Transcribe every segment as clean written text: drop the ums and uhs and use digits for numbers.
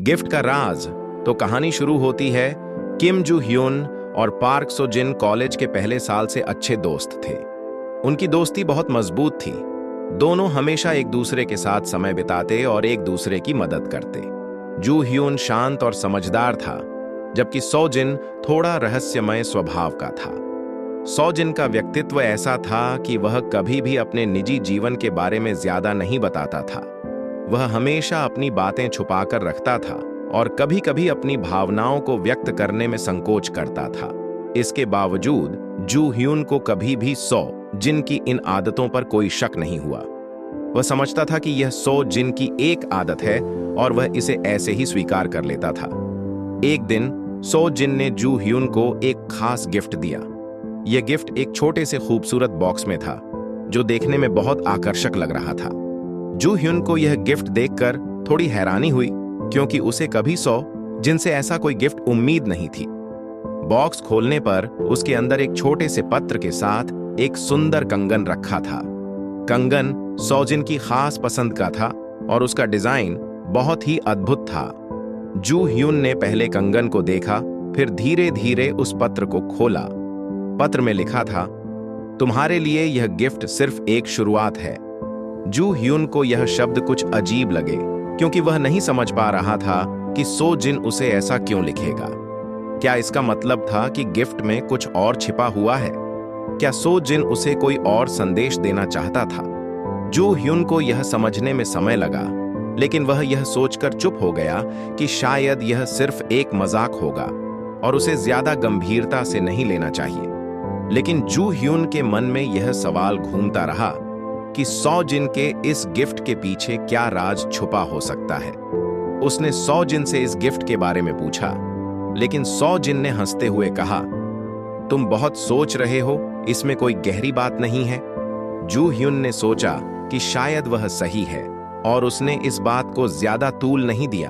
Gift का राज। तो कहानी शुरू होती है। किम जू ह्यून और पार्क सो जिन कॉलेज के पहले साल से अच्छे दोस्त थे। उनकी दोस्ती बहुत मजबूत थी। दोनों हमेशा एक दूसरे के साथ समय बिताते और एक दूसरे की मदद करते। जू ह्यून शांत और समझदार था, जबकि सो जिन थोड़ा रहस्यमय स्वभाव का था। सो जिन का व्यक्तित्व ऐसा था कि वह कभी भी अपने निजी जीवन के बारे में ज्यादा नहीं बताता था। वह हमेशा अपनी बातें छुपाकर रखता था और कभी-कभी अपनी भावनाओं को व्यक्त करने में संकोच करता था। इसके बावजूद जू ह्यून को कभी भी सो जिन की इन आदतों पर कोई शक नहीं हुआ। वह समझता था कि यह सो जिन की एक आदत है और वह इसे ऐसे ही स्वीकार कर लेता था। एक दिन सो जिन ने जू ह्यून को एक खास गिफ्ट दिया। यह गिफ्ट एक छोटे से खूबसूरत बॉक्स में था, जो देखने में बहुत आकर्षक लग रहा था। जू ह्यून को यह गिफ्ट देखकर थोड़ी हैरानी हुई, क्योंकि उसे कभी सो जिन से ऐसा कोई गिफ्ट उम्मीद नहीं थी। बॉक्स खोलने पर उसके अंदर एक छोटे से पत्र के साथ एक सुंदर कंगन रखा था। कंगन सो जिन की खास पसंद का था और उसका डिजाइन बहुत ही अद्भुत था। जू ह्यून ने पहले कंगन को देखा, फिर धीरे धीरे उस पत्र को खोला। पत्र में लिखा था, तुम्हारे लिए यह गिफ्ट सिर्फ एक शुरुआत है। जू ह्यून को यह शब्द कुछ अजीब लगे, क्योंकि वह नहीं समझ पा रहा था कि सो जिन उसे ऐसा क्यों लिखेगा। क्या इसका मतलब था कि गिफ्ट में कुछ और छिपा हुआ है? क्या सो जिन उसे कोई और संदेश देना चाहता था? जू ह्यून को यह समझने में समय लगा, लेकिन वह यह सोचकर चुप हो गया कि शायद यह सिर्फ एक मजाक होगा और उसे ज्यादा गंभीरता से नहीं लेना चाहिए। लेकिन जू ह्यून के मन में यह सवाल घूमता रहा कि सो जिन के इस गिफ्ट के पीछे क्या राज छुपा हो सकता है। उसने सो जिन से इस गिफ्ट के बारे में पूछा, लेकिन सो जिन ने हंसते हुए कहा, तुम बहुत सोच रहे हो, इसमें कोई गहरी बात नहीं है। जू ह्यून ने सोचा कि शायद वह सही है और उसने इस बात को ज्यादा तूल नहीं दिया।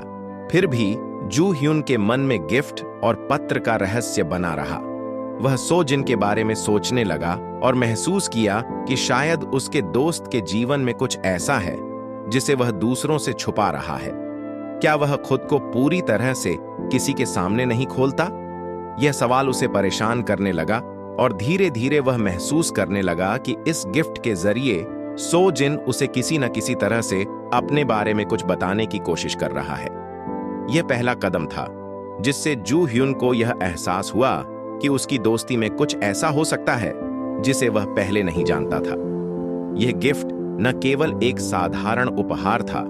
फिर भी जू ह्यून के मन में गिफ्ट और पत्र का रहस्य बना रहा। वह सो जिन के बारे में सोचने लगा और महसूस किया कि शायद उसके दोस्त के जीवन में कुछ ऐसा है जिसे वह दूसरों से छुपा रहा है। क्या वह खुद को पूरी तरह से किसी के सामने नहीं खोलता? यह सवाल उसे परेशान करने लगा और धीरे धीरे वह महसूस करने लगा कि इस गिफ्ट के जरिए सो जिन उसे किसी न किसी तरह से अपने बारे में कुछ बताने की कोशिश कर रहा है। यह पहला कदम था, जिससे जू ह्यून को यह एहसास हुआ कि उसकी दोस्ती में कुछ ऐसा हो सकता है जिसे वह पहले नहीं जानता था। यह गिफ्ट न केवल एक साधारण उपहार था,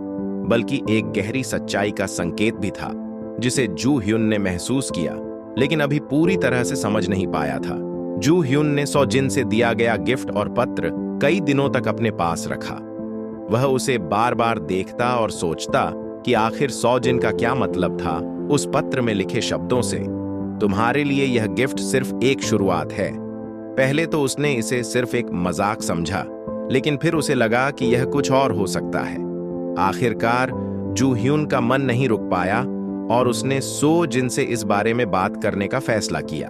बल्कि एक गहरी सच्चाई का संकेत भी था, जिसे जू ह्यून ने महसूस किया, लेकिन अभी पूरी तरह से समझ नहीं पाया था। जू ह्यून ने सो जिन से दिया गया गिफ्ट और पत्र कई दिनों तक अपने पास रखा। वह उसे बार बार देखता और सोचता कि आखिर सो जिन का क्या मतलब था उस पत्र में लिखे शब्दों से, तुम्हारे लिए यह गिफ्ट सिर्फ एक शुरुआत है। पहले तो उसने इसे सिर्फ एक मजाक समझा, लेकिन फिर उसे लगा कि यह कुछ और हो सकता है। आखिरकार जू ह्यून का मन नहीं रुक पाया और उसने सो जिन से इस बारे में बात करने का फैसला किया।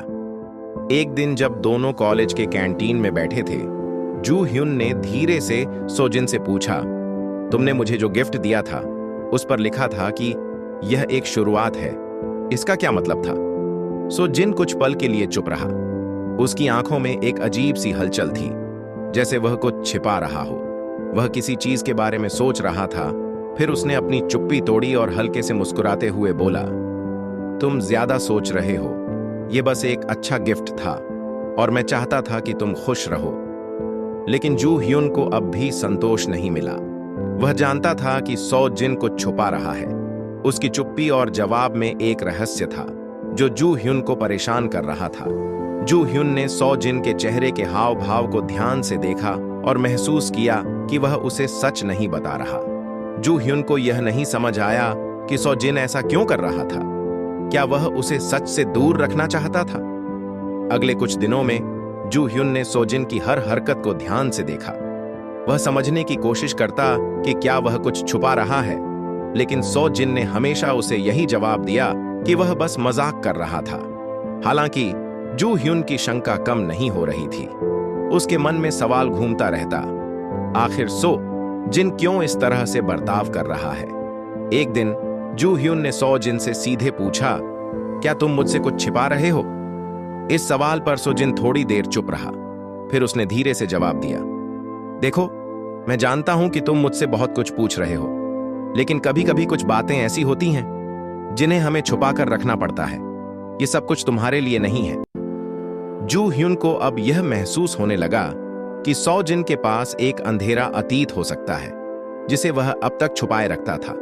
एक दिन जब दोनों कॉलेज के कैंटीन में बैठे थे, जू ह्यून ने धीरे से सो जिन से पूछा, तुमने मुझे जो गिफ्ट दिया था उस पर लिखा था कि यह एक शुरुआत है, इसका क्या मतलब था? सो जिन कुछ पल के लिए चुप रहा। उसकी आंखों में एक अजीब सी हलचल थी, जैसे वह कुछ छिपा रहा हो। वह किसी चीज के बारे में सोच रहा था। फिर उसने अपनी चुप्पी तोड़ी और हल्के से मुस्कुराते हुए बोला, तुम ज्यादा सोच रहे हो, यह बस एक अच्छा गिफ्ट था और मैं चाहता था कि तुम खुश रहो। लेकिन जू ह्यून को अब भी संतोष नहीं मिला। वह जानता था कि सो जिन कुछ छुपा रहा है। उसकी चुप्पी और जवाब में एक रहस्य था जो जू ह्यून को परेशान कर रहा था। जू ह्यून ने सो जिन के चेहरे के हाव भाव को ध्यान से देखा और महसूस किया कि वह उसे सच नहीं बता रहा। जू ह्यून को यह नहीं समझ आया कि सो जिन ऐसा क्यों कर रहा था। क्या वह उसे सच से दूर रखना चाहता था? अगले कुछ दिनों में जू ह्यून ने सो जिन की हर हरकत को ध्यान से देखा। वह समझने की कोशिश करता कि क्या वह कुछ छुपा रहा है, लेकिन सो जिन ने हमेशा उसे यही जवाब दिया कि वह बस मजाक कर रहा था। हालांकि जू ह्यून की शंका कम नहीं हो रही थी। उसके मन में सवाल घूमता रहता, आखिर सो जिन क्यों इस तरह से बर्ताव कर रहा है। एक दिन जू ह्यून ने सो जिन से सीधे पूछा, क्या तुम मुझसे कुछ छिपा रहे हो? इस सवाल पर सो जिन थोड़ी देर चुप रहा। फिर उसने धीरे से जवाब दिया, देखो, मैं जानता हूं कि तुम मुझसे बहुत कुछ पूछ रहे हो, लेकिन कभी कभी कुछ बातें ऐसी होती हैं जिन्हें हमें छुपाकर रखना पड़ता है। ये सब कुछ तुम्हारे लिए नहीं है। जू ह्यून को अब यह महसूस होने लगा कि सो जिन के पास एक अंधेरा अतीत हो सकता है जिसे वह अब तक छुपाए रखता था।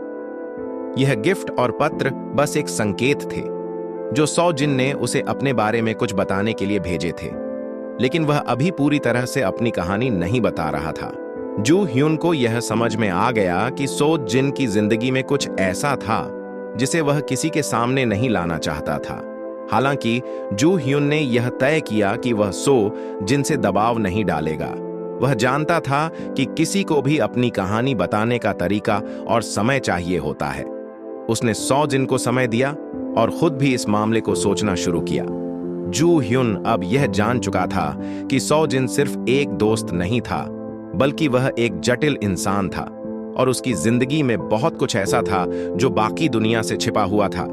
यह गिफ्ट और पत्र बस एक संकेत थे जो सो जिन ने उसे अपने बारे में कुछ बताने के लिए भेजे थे, लेकिन वह अभी पूरी तरह से अपनी कहानी नहीं बता रहा था। जू ह्यून को यह समझ में आ गया कि सो जिन की जिंदगी में कुछ ऐसा था जिसे वह किसी के सामने नहीं लाना चाहता था। हालांकि जू ह्यून ने यह तय किया कि वह सो जिन से दबाव नहीं डालेगा। वह जानता था कि किसी को भी अपनी कहानी बताने का तरीका और समय चाहिए होता है। उसने सो जिन को समय दिया और खुद भी इस मामले को सोचना शुरू किया। जू ह्यून अब यह जान चुका था कि सो जिन सिर्फ एक दोस्त नहीं था, बल्कि वह एक जटिल इंसान था और उसकी जिंदगी में बहुत कुछ ऐसा था जो बाकी दुनिया से छिपा हुआ था।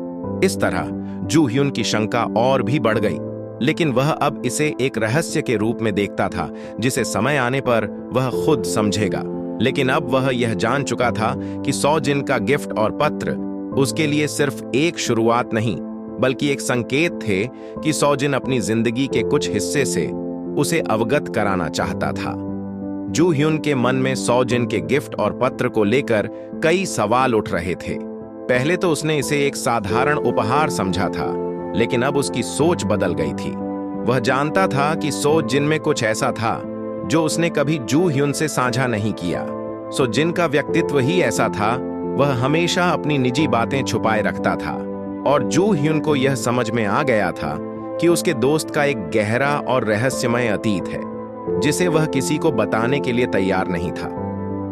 इस तरह जू ह्यून की शंका और भी बढ़ गई, लेकिन वह अब इसे एक रहस्य के रूप में देखता था जिसे समय आने पर वह खुद समझेगा। लेकिन अब वह यह जान चुका था कि सो जिन का गिफ्ट और पत्र उसके लिए सिर्फ एक शुरुआत नहीं, बल्कि एक संकेत थे कि सो जिन अपनी जिंदगी के कुछ हिस्से से उसे अवगत कराना चाहता था। जू ह्यून के मन में सो जिन के गिफ्ट और पत्र को लेकर कई सवाल उठ रहे थे। पहले तो उसने इसे एक साधारण उपहार समझा था, लेकिन अब उसकी सोच बदल गई थी। वह जानता था कि सो जिन में कुछ ऐसा था जो उसने कभी जू ह्यून से साझा नहीं किया। सो जिन का व्यक्तित्व ही ऐसा था, वह हमेशा अपनी निजी बातें छुपाए रखता था और जू ह्यून को यह समझ में आ गया था कि उसके दोस्त का एक गहरा और रहस्यमय अतीत है जिसे वह किसी को बताने के लिए तैयार नहीं था।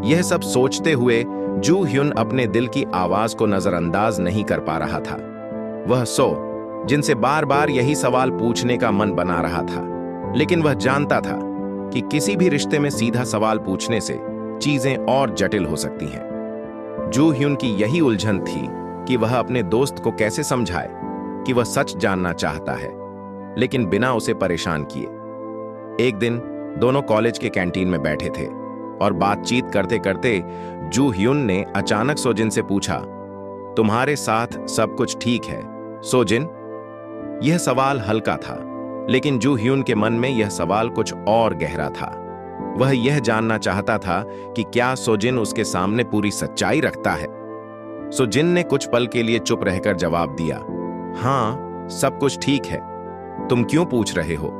यह सब सोचते हुए जू ह्यून अपने दिल की आवाज को नजरअंदाज नहीं कर पा रहा था। वह सो जिनसे बार बार यही सवाल पूछने का मन बना रहा था, लेकिन वह जानता था कि किसी भी रिश्ते में सीधा सवाल पूछने से चीजें और जटिल हो सकती हैं। जू ह्यून की यही उलझन थी कि वह अपने दोस्त को कैसे समझाए कि वह सच जानना चाहता है, लेकिन बिना उसे परेशान किए। एक दिन दोनों कॉलेज के कैंटीन में बैठे थे और बातचीत करते करते जू ह्यून ने अचानक सो जिन से पूछा, तुम्हारे साथ सब कुछ ठीक है सो जिन? यह सवाल हल्का था, लेकिन जू ह्यून के मन में यह सवाल कुछ और गहरा था। वह यह जानना चाहता था कि क्या सो जिन उसके सामने पूरी सच्चाई रखता है। सो जिन ने कुछ पल के लिए चुप रहकर जवाब दिया, हाँ, सब कुछ ठीक है। तुम क्यों पूछ रहे हो?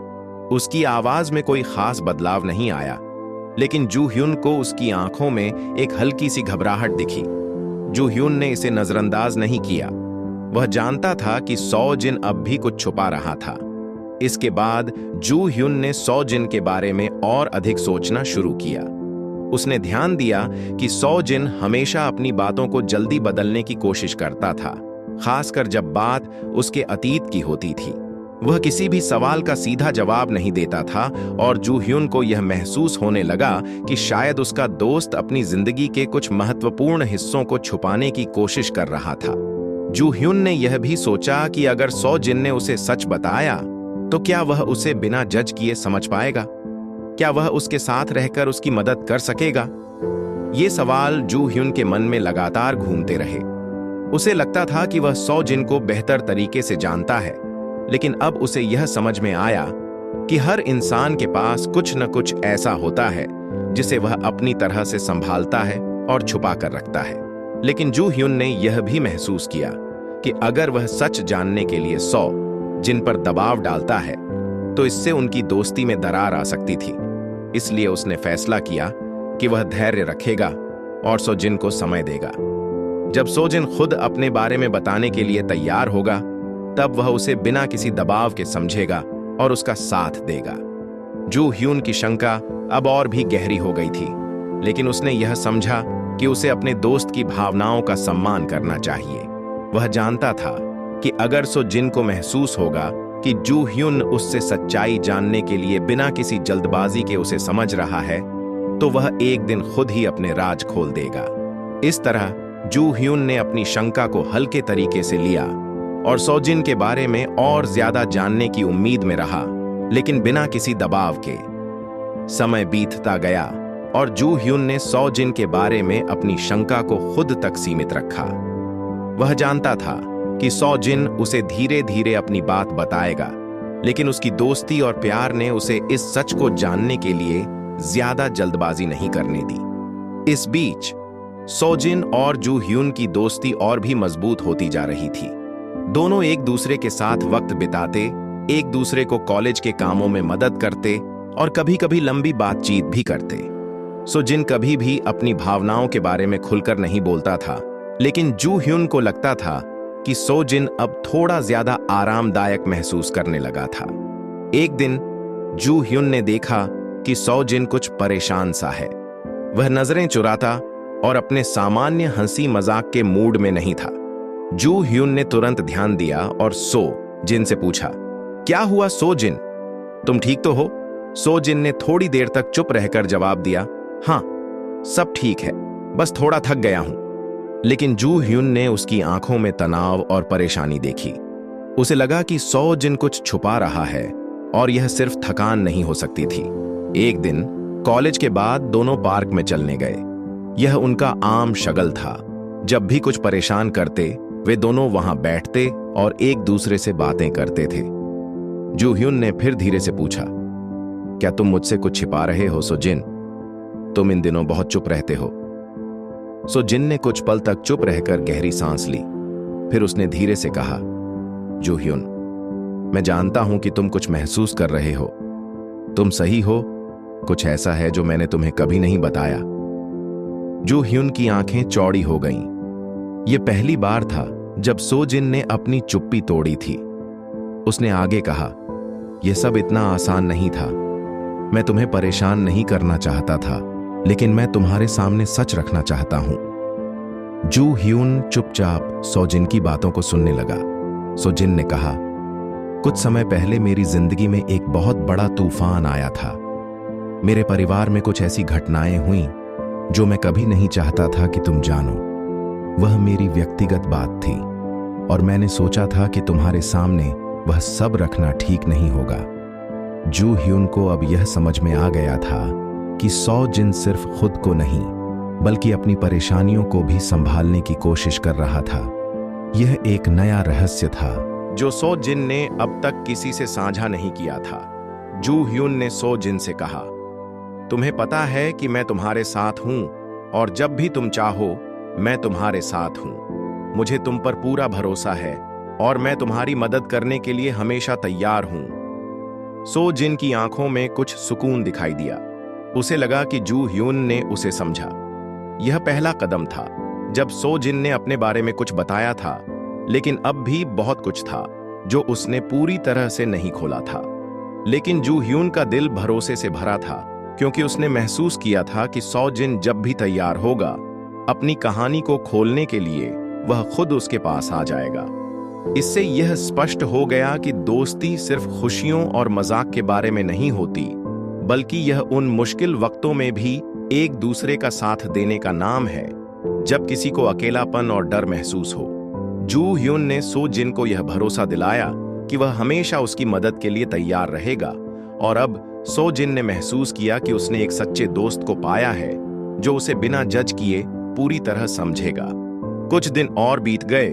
उसकी आवाज में कोई खास बदलाव नहीं आया, लेकिन जू ह्यून को उसकी आंखों में एक हल्की सी घबराहट दिखी। जू ह्यून ने इसे नजरअंदाज नहीं किया। वह जानता था कि सो जिन अब भी कुछ छुपा रहा था। इसके बाद जू ह्यून ने सो जिन के बारे में और अधिक सोचना शुरू किया। उसने ध्यान दिया कि सो जिन हमेशा अपनी बातों को जल्दी बदलने की कोशिश करता था, खासकर जब बात उसके अतीत की होती थी। वह किसी भी सवाल का सीधा जवाब नहीं देता था और जू ह्यून को यह महसूस होने लगा कि शायद उसका दोस्त अपनी जिंदगी के कुछ महत्वपूर्ण हिस्सों को छुपाने की कोशिश कर रहा था। जू ह्यून ने यह भी सोचा कि अगर सो जिन ने उसे सच बताया तो क्या वह उसे बिना जज किए समझ पाएगा? क्या वह उसके साथ रहकर उसकी मदद कर सकेगा? ये सवाल जू ह्यून के मन में लगातार घूमते रहे। उसे लगता था कि वह सो जिन को बेहतर तरीके से जानता है, लेकिन अब उसे यह समझ में आया कि हर इंसान के पास कुछ न कुछ ऐसा होता है जिसे वह अपनी तरह से संभालता है और छुपा कर रखता है। लेकिन जू ह्यून ने यह भी महसूस किया कि अगर वह सच जानने के लिए सो जिन पर दबाव डालता है तो इससे उनकी दोस्ती में दरार आ सकती थी। इसलिए उसने फैसला किया कि वह धैर्य रखेगा और सो जिन को समय देगा। जब सो जिन खुद अपने बारे में बताने के लिए तैयार होगा, तब वह उसे बिना किसी दबाव के समझेगा और उसका साथ देगा। जू ह्यून की शंका अब और भी गहरी हो गई थी, लेकिन उसने यह समझा कि उसे अपने दोस्त की भावनाओं का सम्मान करना चाहिए। वह जानता था कि अगर सो जिन को महसूस होगा कि जू ह्यून उससे सच्चाई जानने के लिए बिना किसी जल्दबाजी के उसे समझ रहा है, तो वह एक दिन खुद ही अपने राज खोल देगा। इस तरह जू ह्यून ने अपनी शंका को हल्के तरीके से लिया और सोजिन के बारे में और ज्यादा जानने की उम्मीद में रहा, लेकिन बिना किसी दबाव के। समय बीतता गया और जू ह्यून ने सोजिन के बारे में अपनी शंका को खुद तक सीमित रखा। वह जानता था कि सोजिन उसे धीरे धीरे अपनी बात बताएगा, लेकिन उसकी दोस्ती और प्यार ने उसे इस सच को जानने के लिए ज्यादा जल्दबाजी नहीं करने दी। इस बीच सोजिन और जू ह्यून की दोस्ती और भी मजबूत होती जा रही थी। दोनों एक दूसरे के साथ वक्त बिताते, एक दूसरे को कॉलेज के कामों में मदद करते और कभी कभी लंबी बातचीत भी करते। सोजिन कभी भी अपनी भावनाओं के बारे में खुलकर नहीं बोलता था, लेकिन जू ह्यून को लगता था कि सोजिन अब थोड़ा ज्यादा आरामदायक महसूस करने लगा था। एक दिन जू ह्यून ने देखा कि सोजिन कुछ परेशान सा है। वह नजरें चुराता और अपने सामान्य हंसी मजाक के मूड में नहीं था। जू ह्यून ने तुरंत ध्यान दिया और सोजिन से पूछा, क्या हुआ सोजिन, तुम ठीक तो हो? सोजिन ने थोड़ी देर तक चुप रहकर जवाब दिया, हाँ सब ठीक है, बस थोड़ा थक गया हूं। लेकिन जू ह्यून ने उसकी आंखों में तनाव और परेशानी देखी। उसे लगा कि सोजिन कुछ छुपा रहा है और यह सिर्फ थकान नहीं हो सकती थी। एक दिन कॉलेज के बाद दोनों पार्क में चलने गए। यह उनका आम शगल था। जब भी कुछ परेशान करते, वे दोनों वहां बैठते और एक दूसरे से बातें करते थे। जू ह्यून ने फिर धीरे से पूछा, क्या तुम मुझसे कुछ छिपा रहे हो सोजिन? तुम इन दिनों बहुत चुप रहते हो। सोजिन ने कुछ पल तक चुप रहकर गहरी सांस ली। फिर उसने धीरे से कहा, जू ह्यून, मैं जानता हूं कि तुम कुछ महसूस कर रहे हो। तुम सही हो, कुछ ऐसा है जो मैंने तुम्हें कभी नहीं बताया। जू ह्यून की आंखें चौड़ी हो गईं। यह पहली बार था जब सोजिन ने अपनी चुप्पी तोड़ी थी। उसने आगे कहा, यह सब इतना आसान नहीं था। मैं तुम्हें परेशान नहीं करना चाहता था, लेकिन मैं तुम्हारे सामने सच रखना चाहता हूं। जू ह्यून चुपचाप सोजिन की बातों को सुनने लगा। सोजिन ने कहा, कुछ समय पहले मेरी जिंदगी में एक बहुत बड़ा तूफान आया था। मेरे परिवार में कुछ ऐसी घटनाएं हुई जो मैं कभी नहीं चाहता था कि तुम जानो। वह मेरी व्यक्तिगत बात थी और मैंने सोचा था कि तुम्हारे सामने वह सब रखना ठीक नहीं होगा। जू ह्यून को अब यह समझ में आ गया था कि सोजिन सिर्फ खुद को नहीं, बल्कि अपनी परेशानियों को भी संभालने की कोशिश कर रहा था। यह एक नया रहस्य था जो सोजिन ने अब तक किसी से साझा नहीं किया था। जू ह्यून ने सोजिन से कहा, तुम्हें पता है कि मैं तुम्हारे साथ हूं और जब भी तुम चाहो मैं तुम्हारे साथ हूं। मुझे तुम पर पूरा भरोसा है और मैं तुम्हारी मदद करने के लिए हमेशा तैयार हूं। सोजिन की आंखों में कुछ सुकून दिखाई दिया। उसे लगा कि जू ह्यून ने उसे समझा। यह पहला कदम था। जब सोजिन ने अपने बारे में कुछ बताया था, लेकिन अब भी बहुत कुछ था जो उसने पूरी तरह से नहीं खोला था। लेकिन जू ह्यून का दिल भरोसे से भरा था, क्योंकि उसने महसूस किया था कि सोजिन जब भी तैयार होगा अपनी कहानी को खोलने के लिए, वह खुद उसके पास आ जाएगा। इससे यह स्पष्ट हो गया कि दोस्ती सिर्फ खुशियों और मजाक के बारे में नहीं होती, बल्कि यह उन मुश्किल वक्तों में भी एक दूसरे का साथ देने का नाम है, जब किसी को अकेलापन और डर महसूस हो। जू ह्यून ने सोजिन को यह भरोसा दिलाया कि वह हमेशा उसकी मदद के लिए तैयार रहेगा, और अब सोजिन ने महसूस किया कि उसने एक सच्चे दोस्त को पाया है जो उसे बिना जज किए पूरी तरह समझेगा। कुछ दिन और बीत गए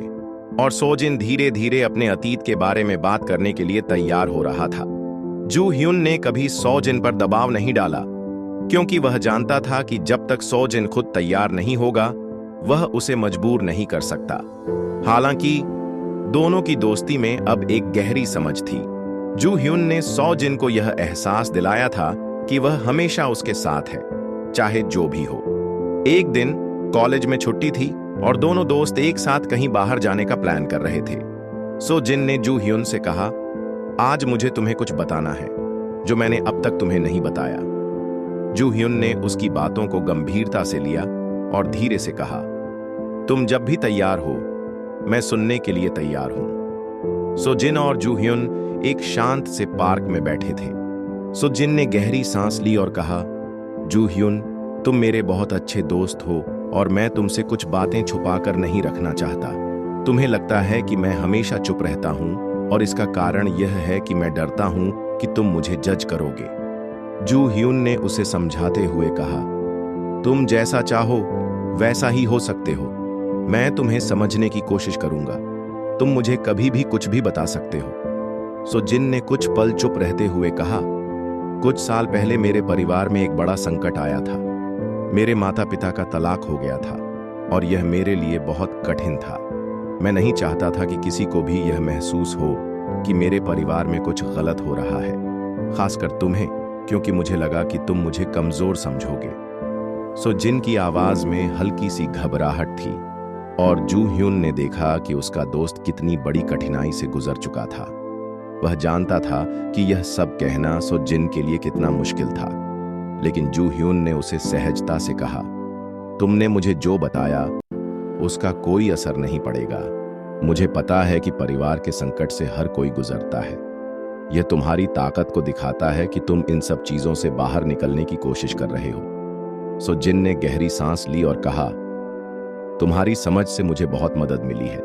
और सोजिन धीरे धीरे अपने अतीत के बारे में बात करने के लिए तैयार हो रहा था। जू ह्यून ने कभी सोजिन पर दबाव नहीं डाला, क्योंकि वह जानता था कि जब तक सोजिन खुद तैयार नहीं होगा, वह उसे मजबूर नहीं कर सकता। हालांकि दोनों की दोस्ती में अब एक गहरी समझ थी। जू ह्यून ने सोजिन को यह एहसास दिलाया था कि वह हमेशा उसके साथ है, चाहे जो भी हो। एक दिन कॉलेज में छुट्टी थी और दोनों दोस्त एक साथ कहीं बाहर जाने का प्लान कर रहे थे। सोजिन ने जू ह्यून से कहा, आज मुझे तुम्हें कुछ बताना है जो मैंने अब तक तुम्हें नहीं बताया। जू ह्यून ने उसकी बातों को गंभीरता से लिया और धीरे से कहा, तुम जब भी तैयार हो, मैं सुनने के लिए तैयार हूं। सोजिन और जू ह्यून एक शांत से पार्क में बैठे थे। सोजिन ने गहरी सांस ली और कहा, जू ह्यून, तुम मेरे बहुत अच्छे दोस्त हो और मैं तुमसे कुछ बातें छुपाकर नहीं रखना चाहता। तुम्हें लगता है कि मैं हमेशा चुप रहता हूं और इसका कारण यह है कि मैं डरता हूं कि तुम मुझे जज करोगे। जू ह्यून ने उसे समझाते हुए कहा, तुम जैसा चाहो वैसा ही हो सकते हो। मैं तुम्हें समझने की कोशिश करूंगा। तुम मुझे कभी भी कुछ भी बता सकते हो। सो जिन ने कुछ पल चुप रहते हुए कहा, कुछ साल पहले मेरे परिवार में एक बड़ा संकट आया था। मेरे माता पिता का तलाक हो गया था और यह मेरे लिए बहुत कठिन था। मैं नहीं चाहता था कि किसी को भी यह महसूस हो कि मेरे परिवार में कुछ गलत हो रहा है, खासकर तुम्हें, क्योंकि मुझे लगा कि तुम मुझे कमजोर समझोगे। सो जिन की आवाज में हल्की सी घबराहट थी और जू ह्यून ने देखा कि उसका दोस्त कितनी बड़ी कठिनाई से गुजर चुका था। वह जानता था कि यह सब कहना सो जिन के लिए कितना मुश्किल था, लेकिन जू ह्यून ने उसे सहजता से कहा, तुमने मुझे जो बताया उसका कोई असर नहीं पड़ेगा। मुझे पता है कि परिवार के संकट से हर कोई गुजरता है। यह तुम्हारी ताकत को दिखाता है कि तुम इन सब चीजों से बाहर निकलने की कोशिश कर रहे हो। सो जिन ने गहरी सांस ली और कहा, तुम्हारी समझ से मुझे बहुत मदद मिली है।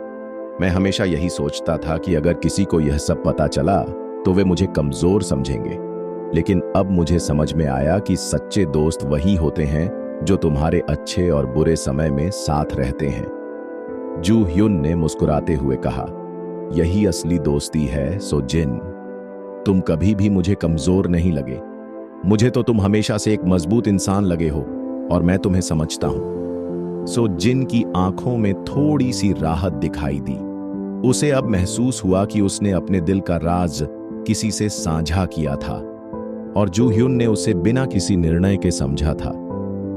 मैं हमेशा यही सोचता था कि अगर किसी को यह सब पता चला तो वे मुझे कमजोर समझेंगे, लेकिन अब मुझे समझ में आया कि सच्चे दोस्त वही होते हैं जो तुम्हारे अच्छे और बुरे समय में साथ रहते हैं। जू ह्यून ने मुस्कुराते हुए कहा, यही असली दोस्ती है सो जिन। तुम कभी भी मुझे कमजोर नहीं लगे। मुझे तो तुम हमेशा से एक मजबूत इंसान लगे हो और मैं तुम्हें समझता हूं। सो जिन की आंखों में थोड़ी सी राहत दिखाई दी। उसे अब महसूस हुआ कि उसने अपने दिल का राज किसी से साझा किया था और जू ह्यून ने उसे बिना किसी निर्णय के समझा था।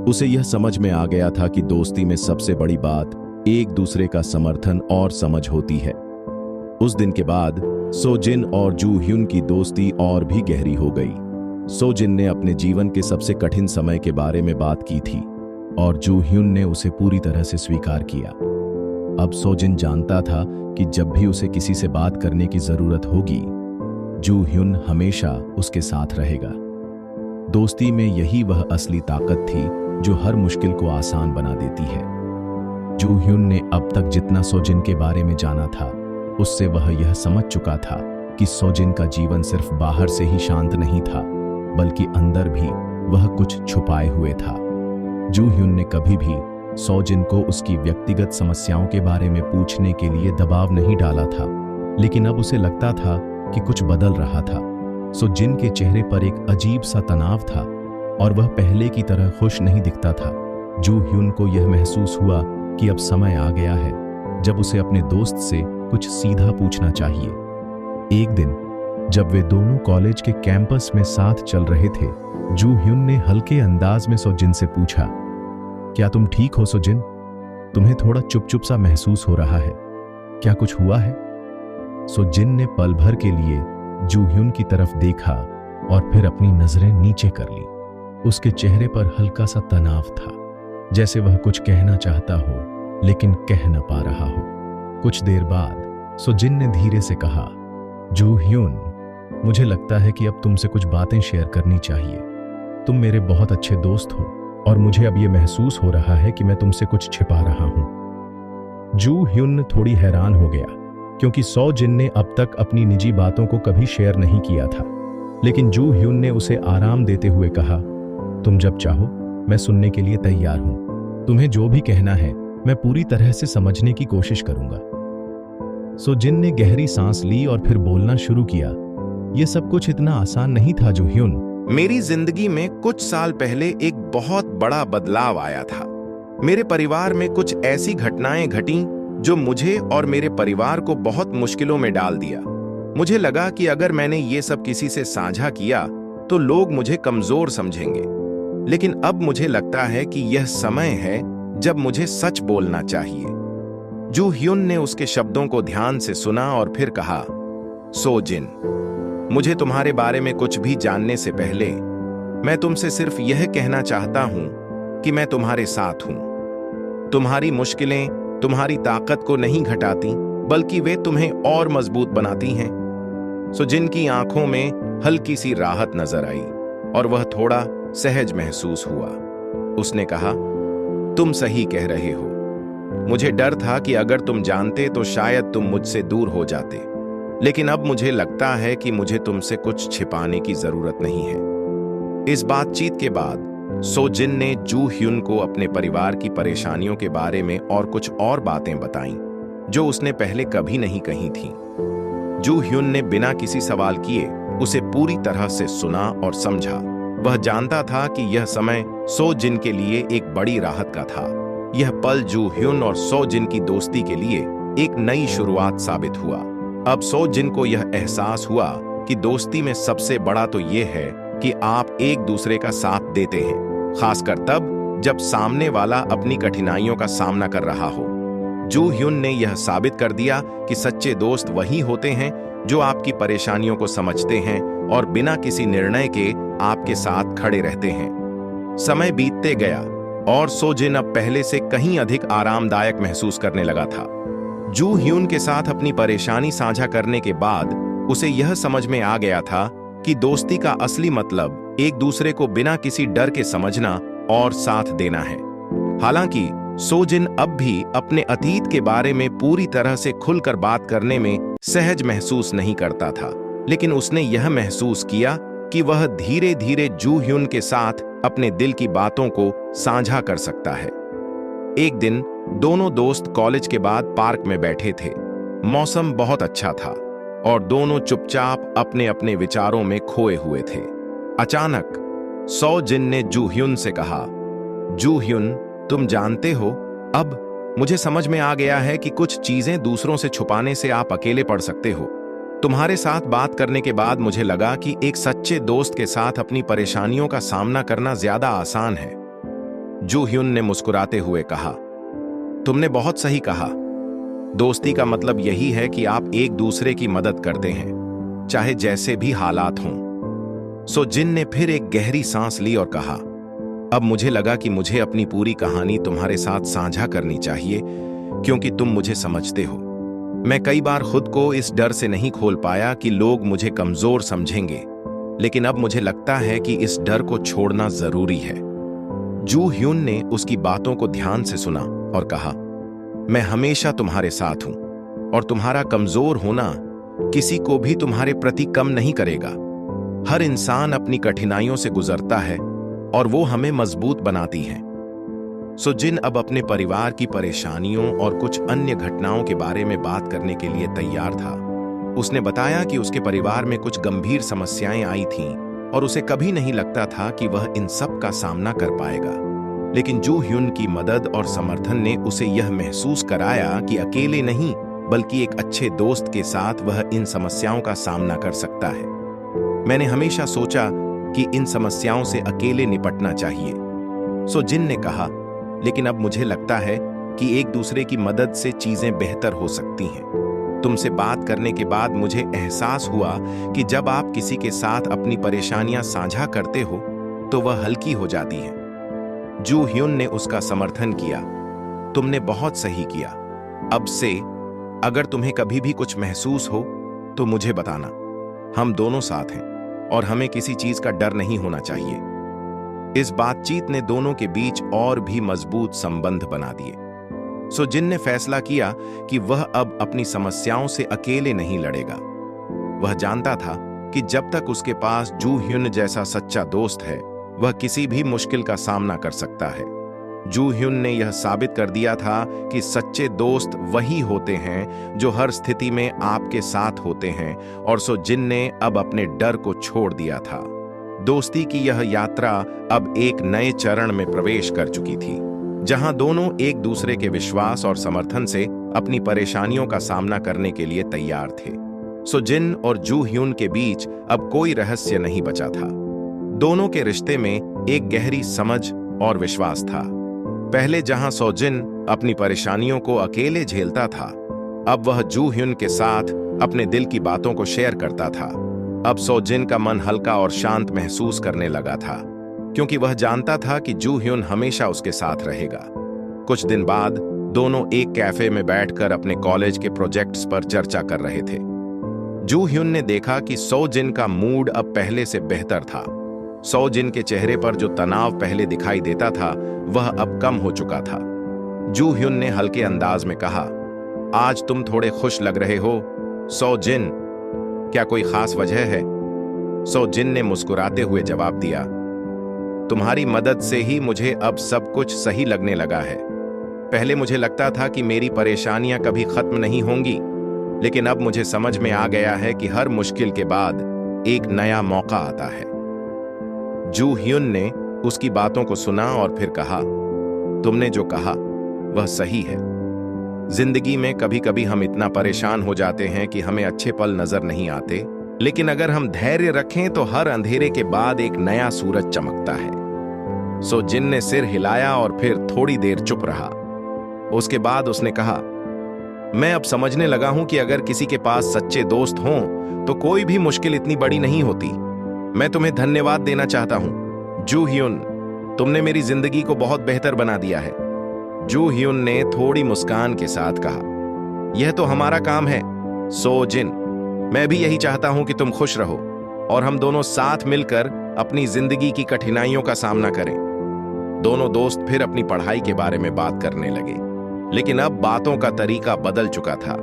उसे यह समझ में आ गया था कि दोस्ती में सबसे बड़ी बात एक दूसरे का समर्थन और समझ होती है। उस दिन के बाद सो जिन और जू ह्यून की दोस्ती और भी गहरी हो गई। सो जिन ने अपने जीवन के सबसे कठिन समय के बारे में बात की थी और जू ह्यून ने उसे पूरी तरह से स्वीकार किया। अब सो जिन जानता था कि जब भी उसे किसी से बात करने की जरूरत होगी, जू ह्यून हमेशा उसके साथ रहेगा। दोस्ती में यही वह असली ताकत थी जो हर मुश्किल को आसान बना देती है। जू ह्यून ने अब तक जितना सो जिन के बारे में जाना था, उससे वह यह समझ चुका था कि सो जिन का जीवन सिर्फ बाहर से ही शांत नहीं था, बल्कि अंदर भी वह कुछ छुपाए हुए था। जू ह्यून ने कभी भी सो जिन को उसकी व्यक्तिगत समस्याओं के बारे में पूछने के लिए दबाव नहीं डाला था, लेकिन अब उसे लगता था कि कुछ बदल रहा था। सो जिन के चेहरे पर एक अजीब सा तनाव था और वह पहले की तरह खुश नहीं दिखता था। जू ह्यून को यह महसूस हुआ कि अब समय आ गया है जब उसे अपने दोस्त से कुछ सीधा पूछना चाहिए। एक दिन जब वे दोनों कॉलेज के कैंपस में साथ चल रहे थे, जू ह्यून ने हल्के अंदाज में सो जिन से पूछा, क्या तुम ठीक हो सो जिन? तुम्हें थोड़ा चुप चुप सा महसूस हो रहा है, क्या कुछ हुआ है? सो जिन ने पल भर के लिए जू ह्यून की तरफ देखा और फिर अपनी नजरें नीचे कर ली। उसके चेहरे पर हल्का सा तनाव था, जैसे वह कुछ कहना चाहता हो लेकिन कह न पा रहा हो। कुछ देर बाद सो जिन ने धीरे से कहा, जू ह्यून, मुझे लगता है कि अब तुमसे कुछ बातें शेयर करनी चाहिए। तुम मेरे बहुत अच्छे दोस्त हो और मुझे अब यह महसूस हो रहा है कि मैं तुमसे कुछ छिपा रहा हूं। जू ह्यून थोड़ी हैरान हो गया क्योंकि सो जिन ने अब तक अपनी निजी बातों को कभी शेयर नहीं किया था, लेकिन जू ह्यून ने उसे आराम देते हुए कहा, तुम जब चाहो मैं सुनने के लिए तैयार हूं। तुम्हें जो भी कहना है मैं पूरी तरह से समझने की कोशिश करूंगा। सो जिन ने गहरी सांस ली और फिर बोलना शुरू किया, यह सब कुछ इतना आसान नहीं था जू ह्यून। मेरी जिंदगी में कुछ साल पहले एक बहुत बड़ा बदलाव आया था। मेरे परिवार में कुछ ऐसी घटनाएं घटीं जो मुझे और मेरे परिवार को बहुत मुश्किलों में डाल दिया। मुझे लगा कि अगर मैंने ये सब किसी से साझा किया तो लोग मुझे कमजोर समझेंगे, लेकिन अब मुझे लगता है कि यह समय है जब मुझे सच बोलना चाहिए। जू ह्यून ने उसके शब्दों को ध्यान से सुना और फिर कहा, सो जिन, मुझे तुम्हारे बारे में कुछ भी जानने से पहले मैं तुमसे सिर्फ यह कहना चाहता हूं कि मैं तुम्हारे साथ हूं। तुम्हारी मुश्किलें तुम्हारी ताकत को नहीं घटाती, बल्कि वे तुम्हें और मजबूत बनाती हैं। सो जिन की आंखों में हल्की सी राहत नजर आई और वह थोड़ा सहज महसूस हुआ। उसने कहा, तुम सही कह रहे हो। मुझे डर था कि अगर तुम जानते तो शायद तुम मुझसे दूर हो जाते, लेकिन अब मुझे लगता है कि मुझे तुमसे कुछ छिपाने की जरूरत नहीं है। इस बातचीत के बाद सो जिन ने जू ह्युन को अपने परिवार की परेशानियों के बारे में और कुछ और बातें बताईं जो उसने पहले कभी नहीं कही थीं। जू ह्युन ने बिना किसी सवाल किए उसे पूरी तरह से सुना और समझा। वह जानता था कि यह समय सो जिन के लिए एक बड़ी राहत का था। यह पल जू ह्युन और सो जिन की दोस्ती के लिए एक नई शुरुआत साबित हुआ। अब सो जिन को यह एहसास हुआ कि दोस्ती में सबसे बड़ा तो यह है कि आप एक दूसरे का साथ देते हैं, खासकर तब जब सामने वाला अपनी कठिनाइयों का सामना कर रहा हो। जू ह्युन ने यह साबित कर दिया कि सच्चे दोस्त वही होते हैं जो आपकी परेशानियों को समझते हैं और बिना किसी निर्णय के आपके साथ खड़े रहते हैं। समय बीतते गया और सो जिन अब पहले से कहीं अधिक आरामदायक महसूस करने लगा था। जू ह्युन के साथ अपनी परेशानी साझा करने के बाद उसे यह समझ में आ गया था कि दोस्ती का असली मतलब एक दूसरे को बिना किसी डर के समझना और साथ देना है। हालांकि सो जिन अब भी अपने अतीत के बारे में पूरी तरह से खुलकर बात करने में सहज महसूस नहीं करता था, लेकिन उसने यह महसूस किया कि वह धीरे धीरे जू ह्युन के साथ अपने दिल की बातों को साझा कर सकता है। एक दिन दोनों दोस्त कॉलेज के बाद पार्क में बैठे थे। मौसम बहुत अच्छा था और दोनों चुपचाप अपने अपने विचारों में खोए हुए थे। अचानक सो जिन ने जू ह्युन से कहा, जू ह्युन, तुम जानते हो, अब मुझे समझ में आ गया है कि कुछ चीजें दूसरों से छुपाने से आप अकेले पड़ सकते हो। तुम्हारे साथ बात करने के बाद मुझे लगा कि एक सच्चे दोस्त के साथ अपनी परेशानियों का सामना करना ज्यादा आसान है। जू ह्युन ने मुस्कुराते हुए कहा, तुमने बहुत सही कहा। दोस्ती का मतलब यही है कि आप एक दूसरे की मदद करते हैं, चाहे जैसे भी हालात हों। सो जिन ने फिर एक गहरी सांस ली और कहा, अब मुझे लगा कि मुझे अपनी पूरी कहानी तुम्हारे साथ साझा करनी चाहिए, क्योंकि तुम मुझे समझते हो। मैं कई बार खुद को इस डर से नहीं खोल पाया कि लोग मुझे कमजोर समझेंगे, लेकिन अब मुझे लगता है कि इस डर को छोड़ना जरूरी है। जू ह्युन ने उसकी बातों को ध्यान से सुना और कहा, मैं हमेशा तुम्हारे साथ हूं और तुम्हारा कमजोर होना किसी को भी तुम्हारे प्रति कम नहीं करेगा। हर इंसान अपनी कठिनाइयों से गुजरता है और वो हमें मजबूत बनाती हैं। सो जिन अब अपने परिवार की परेशानियों और कुछ अन्य घटनाओं के बारे में बात करने के लिए तैयार था। उसने बताया कि उसके परिवार में कुछ गंभीर समस्याएं आई थीं और उसे कभी नहीं लगता था कि वह इन सब का सामना कर पाएगा, लेकिन जू ह्युन की मदद और समर्थन ने उसे यह महसूस कराया कि अकेले नहीं, बल्कि एक अच्छे दोस्त के साथ वह इन समस्याओं का सामना कर सकता है। मैंने हमेशा सोचा कि इन समस्याओं से अकेले निपटना चाहिए, सो जिन ने कहा, लेकिन अब मुझे लगता है कि एक दूसरे की मदद से चीजें बेहतर हो सकती हैं। तुमसे बात करने के बाद मुझे एहसास हुआ कि जब आप किसी के साथ अपनी परेशानियां साझा करते हो तो वह हल्की हो जाती हैं। जू ह्युन ने उसका समर्थन किया, तुमने बहुत सही किया। अब से अगर तुम्हें कभी भी कुछ महसूस हो तो मुझे बताना। हम दोनों साथ हैं और हमें किसी चीज का डर नहीं होना चाहिए। इस बातचीत ने दोनों के बीच और भी मजबूत संबंध बना दिए। सो जिन ने फैसला किया कि वह अब अपनी समस्याओं से अकेले नहीं लड़ेगा। वह जानता था कि जब तक उसके पास जू ह्युन जैसा सच्चा दोस्त है, वह किसी भी मुश्किल का सामना कर सकता है। जू ह्युन ने यह साबित कर दिया था कि सच्चे दोस्त वही होते हैं जो हर स्थिति में आपके साथ होते हैं, और सो जिन ने अब अपने डर को छोड़ दिया था। दोस्ती की यह यात्रा अब एक नए चरण में प्रवेश कर चुकी थी, जहां दोनों एक दूसरे के विश्वास और समर्थन से अपनी परेशानियों का सामना करने के लिए तैयार थे। सो जिन और जू ह्युन के बीच अब कोई रहस्य नहीं बचा था। दोनों के रिश्ते में एक गहरी समझ और विश्वास था। पहले जहां सो जिन अपनी परेशानियों को अकेले झेलता था, अब वह जू ह्युन के साथ अपने दिल की बातों को शेयर करता था। अब सो जिन का मन हल्का और शांत महसूस करने लगा था, क्योंकि वह जानता था कि जू ह्युन हमेशा उसके साथ रहेगा। कुछ दिन बाद दोनों एक कैफे में बैठकर अपने कॉलेज के प्रोजेक्ट्स पर चर्चा कर रहे थे। जू ह्युन ने देखा कि सो जिन का मूड अब पहले से बेहतर था। सो जिन के चेहरे पर जो तनाव पहले दिखाई देता था वह अब कम हो चुका था। जू ह्युन ने हल्के अंदाज में कहा, आज तुम थोड़े खुश लग रहे हो सो जिन, क्या कोई खास वजह है? सो जिन ने मुस्कुराते हुए जवाब दिया, तुम्हारी मदद से ही मुझे अब सब कुछ सही लगने लगा है। पहले मुझे लगता था कि मेरी परेशानियां कभी खत्म नहीं होंगी, लेकिन अब मुझे समझ में आ गया है कि हर मुश्किल के बाद एक नया मौका आता है। जू ह्युन ने उसकी बातों को सुना और फिर कहा, तुमने जो कहा वह सही है। जिंदगी में कभी कभी हम इतना परेशान हो जाते हैं कि हमें अच्छे पल नजर नहीं आते, लेकिन अगर हम धैर्य रखें तो हर अंधेरे के बाद एक नया सूरज चमकता है। सो जिन ने सिर हिलाया और फिर थोड़ी देर चुप रहा। उसके बाद उसने कहा, मैं अब समझने लगा हूं कि अगर किसी के पास सच्चे दोस्त हों तो कोई भी मुश्किल इतनी बड़ी नहीं होती। मैं तुम्हें धन्यवाद देना चाहता हूं जू ह्युन, तुमने मेरी जिंदगी को बहुत बेहतर बना दिया है। जू ह्युन ने थोड़ी मुस्कान के साथ कहा, यह तो हमारा काम है सो जिन, मैं भी यही चाहता हूं कि तुम खुश रहो और हम दोनों साथ मिलकर अपनी जिंदगी की कठिनाइयों का सामना करें। दोनों दोस्त फिर अपनी पढ़ाई के बारे में बात करने लगे, लेकिन अब बातों का तरीका बदल चुका था।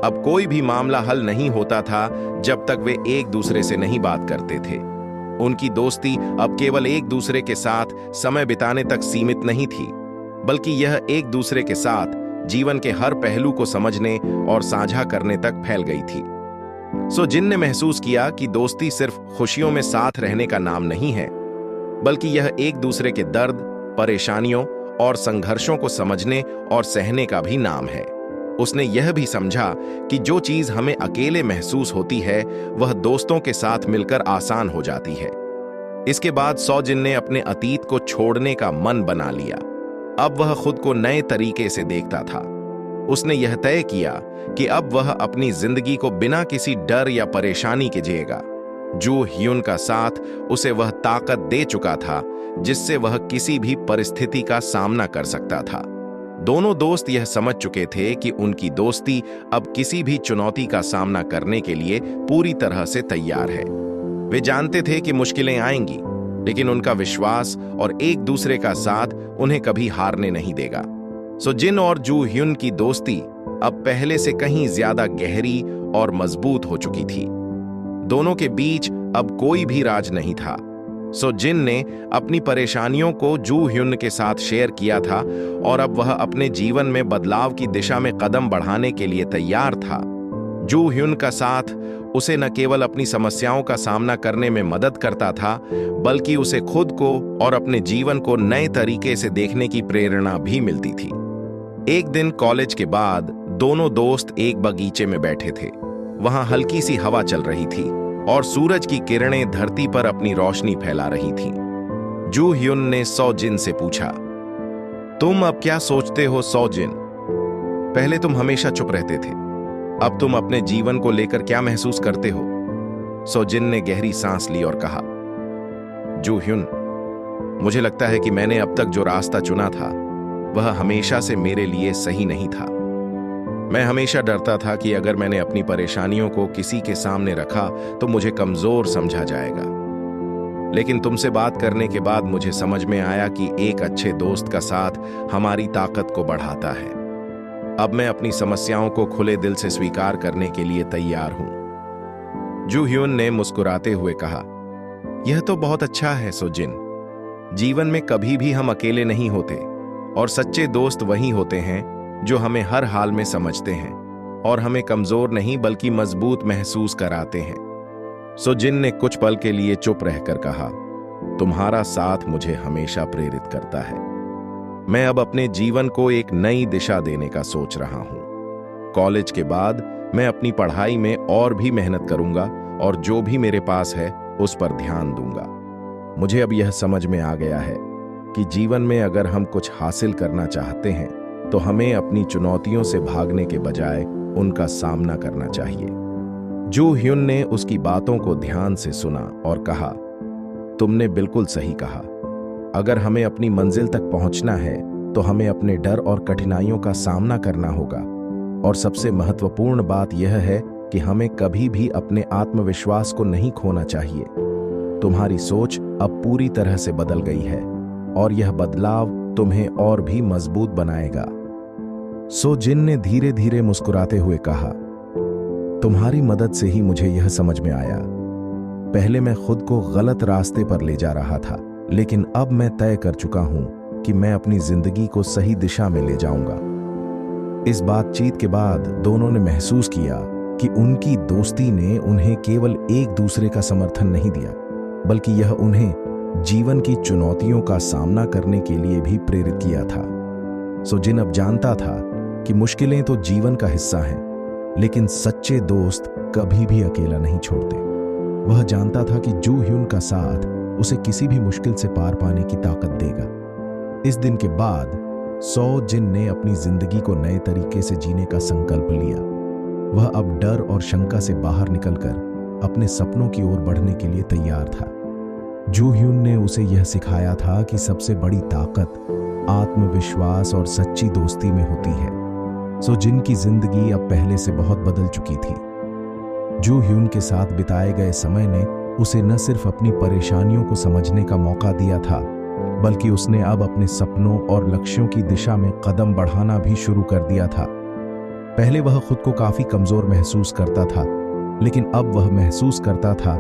अब कोई भी मामला हल नहीं होता था जब तक वे एक दूसरे से नहीं बात करते थे। उनकी दोस्ती अब केवल एक दूसरे के साथ समय बिताने तक सीमित नहीं थी, बल्कि यह एक दूसरे के साथ जीवन के हर पहलू को समझने और साझा करने तक फैल गई थी। सो जिन ने महसूस किया कि दोस्ती सिर्फ खुशियों में साथ रहने का नाम नहीं है, बल्कि यह एक दूसरे के दर्द, परेशानियों और संघर्षों को समझने और सहने का भी नाम है। उसने यह भी समझा कि जो चीज हमें अकेले महसूस होती है वह दोस्तों के साथ मिलकर आसान हो जाती है। इसके बाद सो जिन ने अपने अतीत को छोड़ने का मन बना लिया। अब वह खुद को नए तरीके से देखता था। उसने यह तय किया कि अब वह अपनी जिंदगी को बिना किसी डर या परेशानी के जिएगा। जू ह्युन का साथ उसे वह ताकत दे चुका था जिससे वह किसी भी परिस्थिति का सामना कर सकता था। दोनों दोस्त यह समझ चुके थे कि उनकी दोस्ती अब किसी भी चुनौती का सामना करने के लिए पूरी तरह से तैयार है। वे जानते थे कि मुश्किलें आएंगी, लेकिन उनका विश्वास और एक दूसरे का साथ उन्हें कभी हारने नहीं देगा। सो जिन और जू ह्युन की दोस्ती अब पहले से कहीं ज्यादा गहरी और मजबूत हो चुकी थी। दोनों के बीच अब कोई भी राज नहीं था। सो जिन ने अपनी परेशानियों को जू ह्युन के साथ शेयर किया था और अब वह अपने जीवन में बदलाव की दिशा में कदम बढ़ाने के लिए तैयार था। जू ह्युन का साथ उसे न केवल अपनी समस्याओं का सामना करने में मदद करता था, बल्कि उसे खुद को और अपने जीवन को नए तरीके से देखने की प्रेरणा भी मिलती थी। एक दिन कॉलेज के बाद दोनों दोस्त एक बगीचे में बैठे थे। वहां हल्की सी हवा चल रही थी और सूरज की किरणें धरती पर अपनी रोशनी फैला रही थीं। जू ह्युन ने सो जिन से पूछा, तुम अब क्या सोचते हो सो जिन? पहले तुम हमेशा चुप रहते थे, अब तुम अपने जीवन को लेकर क्या महसूस करते हो? सो जिन ने गहरी सांस ली और कहा, जू ह्युन, मुझे लगता है कि मैंने अब तक जो रास्ता चुना था वह हमेशा से मेरे लिए सही नहीं था। मैं हमेशा डरता था कि अगर मैंने अपनी परेशानियों को किसी के सामने रखा तो मुझे कमजोर समझा जाएगा। लेकिन तुमसे बात करने के बाद मुझे समझ में आया कि एक अच्छे दोस्त का साथ हमारी ताकत को बढ़ाता है। अब मैं अपनी समस्याओं को खुले दिल से स्वीकार करने के लिए तैयार हूं। जू ह्युन ने मुस्कुराते हुए कहा, यह तो बहुत अच्छा है सो जिन। जीवन में कभी भी हम अकेले नहीं होते और सच्चे दोस्त वही होते हैं जो हमें हर हाल में समझते हैं और हमें कमजोर नहीं बल्कि मजबूत महसूस कराते हैं। सो जिन ने कुछ पल के लिए चुप रहकर कहा, तुम्हारा साथ मुझे हमेशा प्रेरित करता है। मैं अब अपने जीवन को एक नई दिशा देने का सोच रहा हूं। कॉलेज के बाद मैं अपनी पढ़ाई में और भी मेहनत करूंगा और जो भी मेरे पास है उस पर ध्यान दूंगा। मुझे अब यह समझ में आ गया है कि जीवन में अगर हम कुछ हासिल करना चाहते हैं तो हमें अपनी चुनौतियों से भागने के बजाय उनका सामना करना चाहिए। जू ह्युन ने उसकी बातों को ध्यान से सुना और कहा, तुमने बिल्कुल सही कहा। अगर हमें अपनी मंजिल तक पहुंचना है तो हमें अपने डर और कठिनाइयों का सामना करना होगा। और सबसे महत्वपूर्ण बात यह है कि हमें कभी भी अपने आत्मविश्वास को नहीं खोना चाहिए। तुम्हारी सोच अब पूरी तरह से बदल गई है और यह बदलाव तुम्हें और भी मजबूत बनाएगा। सो जिन ने धीरे धीरे मुस्कुराते हुए कहा, तुम्हारी मदद से ही मुझे यह समझ में आया। पहले मैं खुद को गलत रास्ते पर ले जा रहा था, लेकिन अब मैं तय कर चुका हूं कि मैं अपनी जिंदगी को सही दिशा में ले जाऊंगा। इस बातचीत के बाद दोनों ने महसूस किया कि उनकी दोस्ती ने उन्हें केवल एक दूसरे का समर्थन नहीं दिया, बल्कि यह उन्हें जीवन की चुनौतियों का सामना करने के लिए भी प्रेरित किया था। सो जिन अब जानता था कि मुश्किलें तो जीवन का हिस्सा हैं, लेकिन सच्चे दोस्त कभी भी अकेला नहीं छोड़ते। वह जानता था कि जू ह्यून का साथ उसे किसी भी मुश्किल से पार पाने की ताकत देगा। इस दिन के बाद सो जिन ने अपनी जिंदगी को नए तरीके से जीने का संकल्प लिया। वह अब डर और शंका से बाहर निकलकर अपने सपनों की ओर बढ़ने के लिए तैयार था। जू ह्यून ने उसे यह सिखाया था कि सबसे बड़ी ताकत आत्मविश्वास और सच्ची दोस्ती में होती है। सो जिन की जिंदगी अब पहले से बहुत बदल चुकी थी। जू ह्यून के साथ बिताए गए समय ने उसे न सिर्फ अपनी परेशानियों को समझने का मौका दिया था, बल्कि उसने अब अपने सपनों और लक्ष्यों की दिशा में कदम बढ़ाना भी शुरू कर दिया था। पहले वह खुद को काफी कमजोर महसूस करता था, लेकिन अब वह महसूस करता था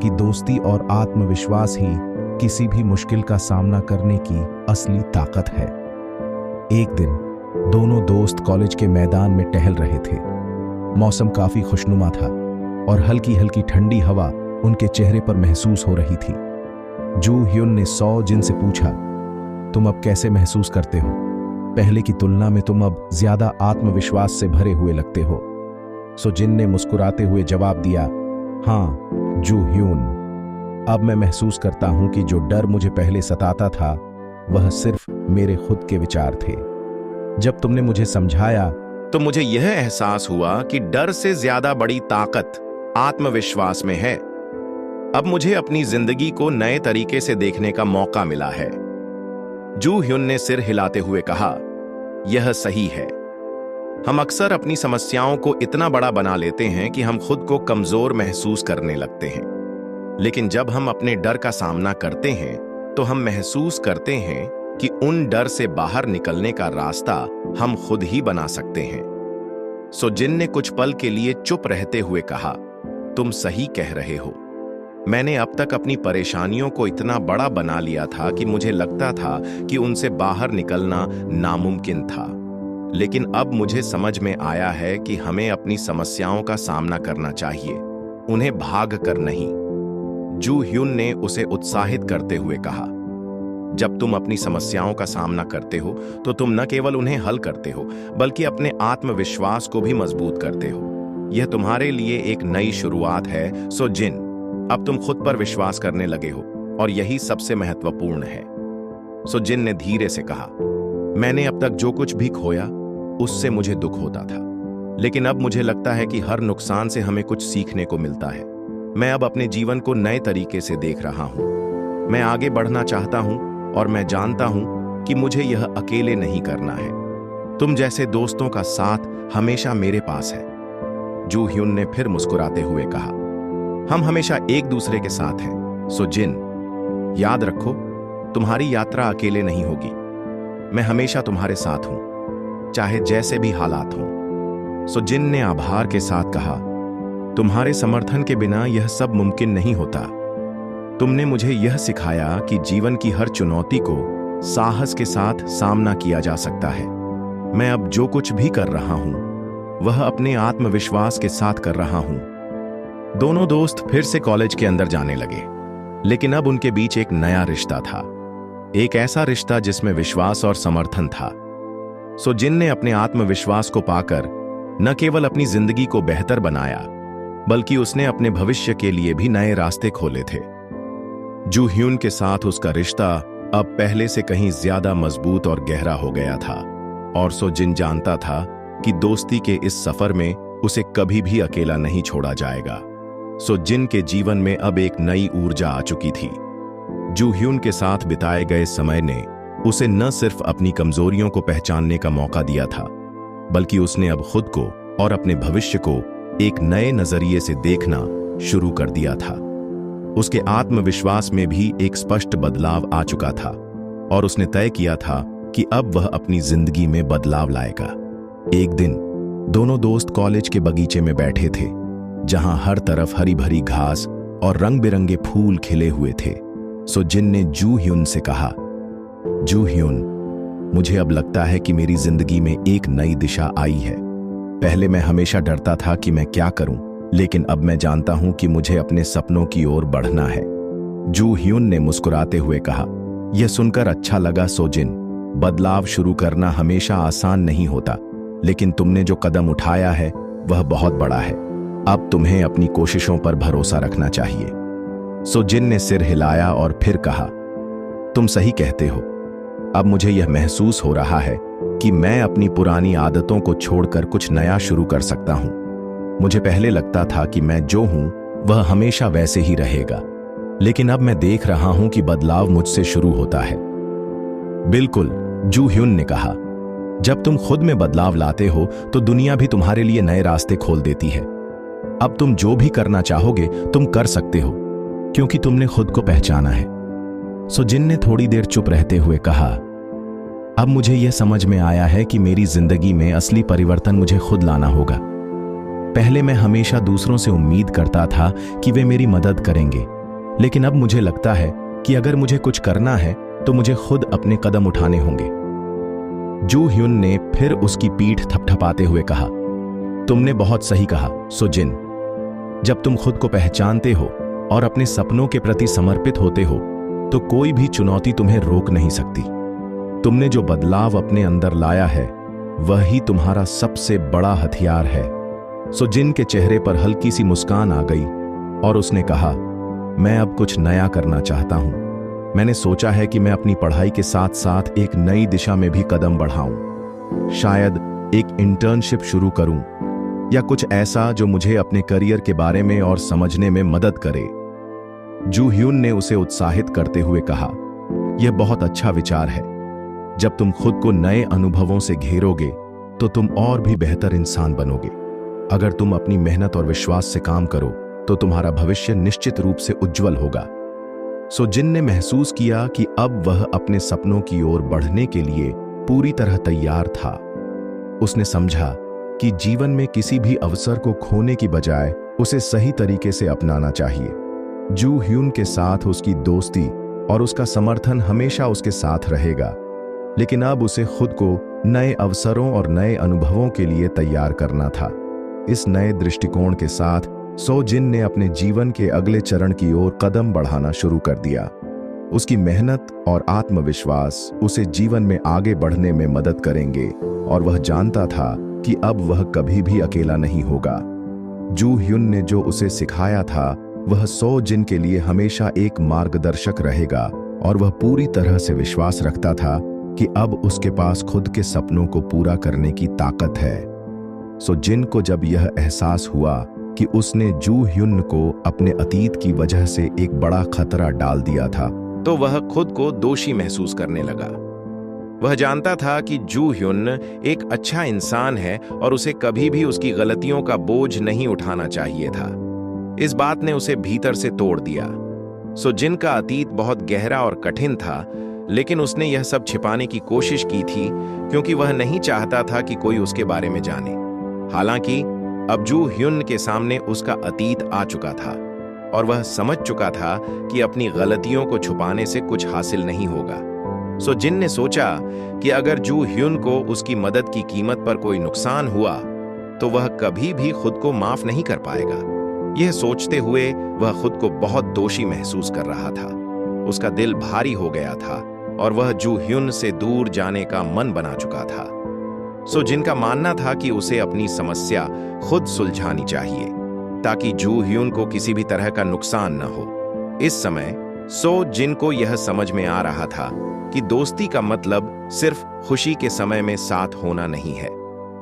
कि दोस्ती और आत्मविश्वास ही किसी भी मुश्किल का सामना करने की असली ताकत है। एक दिन दोनों दोस्त कॉलेज के मैदान में टहल रहे थे। मौसम काफी खुशनुमा था और हल्की हल्की ठंडी हवा उनके चेहरे पर महसूस हो रही थी। जू ह्यून ने सो जिन से पूछा, तुम अब कैसे महसूस करते हो? पहले की तुलना में तुम अब ज्यादा आत्मविश्वास से भरे हुए लगते हो। सो जिन ने मुस्कुराते हुए जवाब दिया, हाँ जू ह्यून, अब मैं महसूस करता हूं कि जो डर मुझे पहले सताता था वह सिर्फ मेरे खुद के विचार थे। जब तुमने मुझे समझाया तो मुझे यह एहसास हुआ कि डर से ज्यादा बड़ी ताकत आत्मविश्वास में है। अब मुझे अपनी जिंदगी को नए तरीके से देखने का मौका मिला है। जू ह्यून ने सिर हिलाते हुए कहा, यह सही है। हम अक्सर अपनी समस्याओं को इतना बड़ा बना लेते हैं कि हम खुद को कमजोर महसूस करने लगते हैं, लेकिन जब हम अपने डर का सामना करते हैं तो हम महसूस करते हैं कि उन डर से बाहर निकलने का रास्ता हम खुद ही बना सकते हैं। सो जिन ने कुछ पल के लिए चुप रहते हुए कहा, तुम सही कह रहे हो। मैंने अब तक अपनी परेशानियों को इतना बड़ा बना लिया था कि मुझे लगता था कि उनसे बाहर निकलना नामुमकिन था, लेकिन अब मुझे समझ में आया है कि हमें अपनी समस्याओं का सामना करना चाहिए, उन्हें भाग कर नहीं। जू ह्यून ने उसे उत्साहित करते हुए कहा, जब तुम अपनी समस्याओं का सामना करते हो तो तुम न केवल उन्हें हल करते हो, बल्कि अपने आत्मविश्वास को भी मजबूत करते हो। यह तुम्हारे लिए एक नई शुरुआत है। सो जिन, अब तुम खुद पर विश्वास करने लगे हो और यही सबसे महत्वपूर्ण है। सो जिन ने धीरे से कहा, मैंने अब तक जो कुछ भी खोया उससे मुझे दुख होता था, लेकिन अब मुझे लगता है कि हर नुकसान से हमें कुछ सीखने को मिलता है। मैं अब अपने जीवन को नए तरीके से देख रहा हूं। मैं आगे बढ़ना चाहता हूं और मैं जानता हूं कि मुझे यह अकेले नहीं करना है। तुम जैसे दोस्तों का साथ हमेशा मेरे पास है। जू ह्यून ने फिर मुस्कुराते हुए कहा, हम हमेशा एक दूसरे के साथ हैं। सो जिन, याद रखो, तुम्हारी यात्रा अकेले नहीं होगी। मैं हमेशा तुम्हारे साथ हूं, चाहे जैसे भी हालात हों। सो जिन ने आभार के साथ कहा, तुम्हारे समर्थन के बिना यह सब मुमकिन नहीं होता। तुमने मुझे यह सिखाया कि जीवन की हर चुनौती को साहस के साथ सामना किया जा सकता है। मैं अब जो कुछ भी कर रहा हूं वह अपने आत्मविश्वास के साथ कर रहा हूं। दोनों दोस्त फिर से कॉलेज के अंदर जाने लगे, लेकिन अब उनके बीच एक नया रिश्ता था, एक ऐसा रिश्ता जिसमें विश्वास और समर्थन था। सो जिन ने अपने आत्मविश्वास को पाकर न केवल अपनी जिंदगी को बेहतर बनाया, बल्कि उसने अपने भविष्य के लिए भी नए रास्ते खोले थे। जू ह्यून के साथ उसका रिश्ता अब पहले से कहीं ज्यादा मजबूत और गहरा हो गया था, और सो जिन जानता था कि दोस्ती के इस सफर में उसे कभी भी अकेला नहीं छोड़ा जाएगा। सो जिन के जीवन में अब एक नई ऊर्जा आ चुकी थी। जू ह्यून के साथ बिताए गए समय ने उसे न सिर्फ अपनी कमजोरियों को पहचानने का मौका दिया था, बल्कि उसने अब खुद को और अपने भविष्य को एक नए नजरिए से देखना शुरू कर दिया था। उसके आत्मविश्वास में भी एक स्पष्ट बदलाव आ चुका था और उसने तय किया था कि अब वह अपनी जिंदगी में बदलाव लाएगा। एक दिन दोनों दोस्त कॉलेज के बगीचे में बैठे थे, जहां हर तरफ हरी भरी घास और रंग बिरंगे फूल खिले हुए थे। सो जिन ने जू ह्यून से कहा, जू ह्यून, मुझे अब लगता है कि मेरी जिंदगी में एक नई दिशा आई है। पहले मैं हमेशा डरता था कि मैं क्या करूं, लेकिन अब मैं जानता हूं कि मुझे अपने सपनों की ओर बढ़ना है। जू ह्यून ने मुस्कुराते हुए कहा, यह सुनकर अच्छा लगा सोजिन। बदलाव शुरू करना हमेशा आसान नहीं होता, लेकिन तुमने जो कदम उठाया है वह बहुत बड़ा है। अब तुम्हें अपनी कोशिशों पर भरोसा रखना चाहिए। सोजिन ने सिर हिलाया और फिर कहा, तुम सही कहते हो। अब मुझे यह महसूस हो रहा है कि मैं अपनी पुरानी आदतों को छोड़कर कुछ नया शुरू कर सकता हूं। मुझे पहले लगता था कि मैं जो हूं वह हमेशा वैसे ही रहेगा, लेकिन अब मैं देख रहा हूं कि बदलाव मुझसे शुरू होता है। बिल्कुल, जू ह्यून ने कहा, जब तुम खुद में बदलाव लाते हो तो दुनिया भी तुम्हारे लिए नए रास्ते खोल देती है। अब तुम जो भी करना चाहोगे तुम कर सकते हो, क्योंकि तुमने खुद को पहचाना है। सो जिन ने थोड़ी देर चुप रहते हुए कहा, अब मुझे यह समझ में आया है कि मेरी जिंदगी में असली परिवर्तन मुझे खुद लाना होगा। पहले मैं हमेशा दूसरों से उम्मीद करता था कि वे मेरी मदद करेंगे, लेकिन अब मुझे लगता है कि अगर मुझे कुछ करना है तो मुझे खुद अपने कदम उठाने होंगे। जू ह्यून ने फिर उसकी पीठ थपथपाते हुए कहा, तुमने बहुत सही कहा सोजिन। जब तुम खुद को पहचानते हो और अपने सपनों के प्रति समर्पित होते हो तो कोई भी चुनौती तुम्हें रोक नहीं सकती। तुमने जो बदलाव अपने अंदर लाया है वही तुम्हारा सबसे बड़ा हथियार है। सोजिन के चेहरे पर हल्की सी मुस्कान आ गई और उसने कहा, मैं अब कुछ नया करना चाहता हूं। मैंने सोचा है कि मैं अपनी पढ़ाई के साथ साथ एक नई दिशा में भी कदम बढ़ाऊं। शायद एक इंटर्नशिप शुरू करूं या कुछ ऐसा जो मुझे अपने करियर के बारे में और समझने में मदद करे। जू ह्यून ने उसे उत्साहित करते हुए कहा, यह बहुत अच्छा विचार है। जब तुम खुद को नए अनुभवों से घेरोगे तो तुम और भी बेहतर इंसान बनोगे। अगर तुम अपनी मेहनत और विश्वास से काम करो तो तुम्हारा भविष्य निश्चित रूप से उज्जवल होगा। सो जिन ने महसूस किया कि अब वह अपने सपनों की ओर बढ़ने के लिए पूरी तरह तैयार था। उसने समझा कि जीवन में किसी भी अवसर को खोने की बजाय उसे सही तरीके से अपनाना चाहिए। जू ह्यून के साथ उसकी दोस्ती और उसका समर्थन हमेशा उसके साथ रहेगा, लेकिन अब उसे खुद को नए अवसरों और नए अनुभवों के लिए तैयार करना था। इस नए दृष्टिकोण के साथ सो जिन ने अपने जीवन के अगले चरण की ओर कदम बढ़ाना शुरू कर दिया। उसकी मेहनत और आत्मविश्वास उसे जीवन में आगे बढ़ने में मदद करेंगे और वह जानता था कि अब वह कभी भी अकेला नहीं होगा। जू ह्यून ने जो उसे सिखाया था वह सो जिन के लिए हमेशा एक मार्गदर्शक रहेगा और वह पूरी तरह से विश्वास रखता था कि अब उसके पास खुद के सपनों को पूरा करने की ताकत है। सो जिन को जब यह एहसास हुआ कि उसने जू ह्यून को अपने अतीत की वजह से एक बड़ा खतरा डाल दिया था, तो वह खुद को दोषी महसूस करने लगा। वह जानता था कि जू ह्यून एक अच्छा इंसान है और उसे कभी भी उसकी गलतियों का बोझ नहीं उठाना चाहिए था। इस बात ने उसे भीतर से तोड़ दिया। सो जिन का अतीत बहुत गहरा और कठिन था, लेकिन उसने यह सब छिपाने की कोशिश की थी क्योंकि वह नहीं चाहता था कि कोई उसके बारे में जाने। हालांकि अब जू ह्यून के सामने उसका अतीत आ चुका था और वह समझ चुका था कि अपनी गलतियों को छुपाने से कुछ हासिल नहीं होगा। सो जिन ने सोचा कि अगर जू ह्यून को उसकी मदद की कीमत पर कोई नुकसान हुआ तो वह कभी भी खुद को माफ नहीं कर पाएगा। यह सोचते हुए वह खुद को बहुत दोषी महसूस कर रहा था। उसका दिल भारी हो गया था और वह जू ह्यून से दूर जाने का मन बना चुका था। सो जिन का मानना था कि उसे अपनी समस्या खुद सुलझानी चाहिए ताकि जू ह्यून को किसी भी तरह का नुकसान न हो। इस समय सो जिन को यह समझ में आ रहा था कि दोस्ती का मतलब सिर्फ खुशी के समय में साथ होना नहीं है।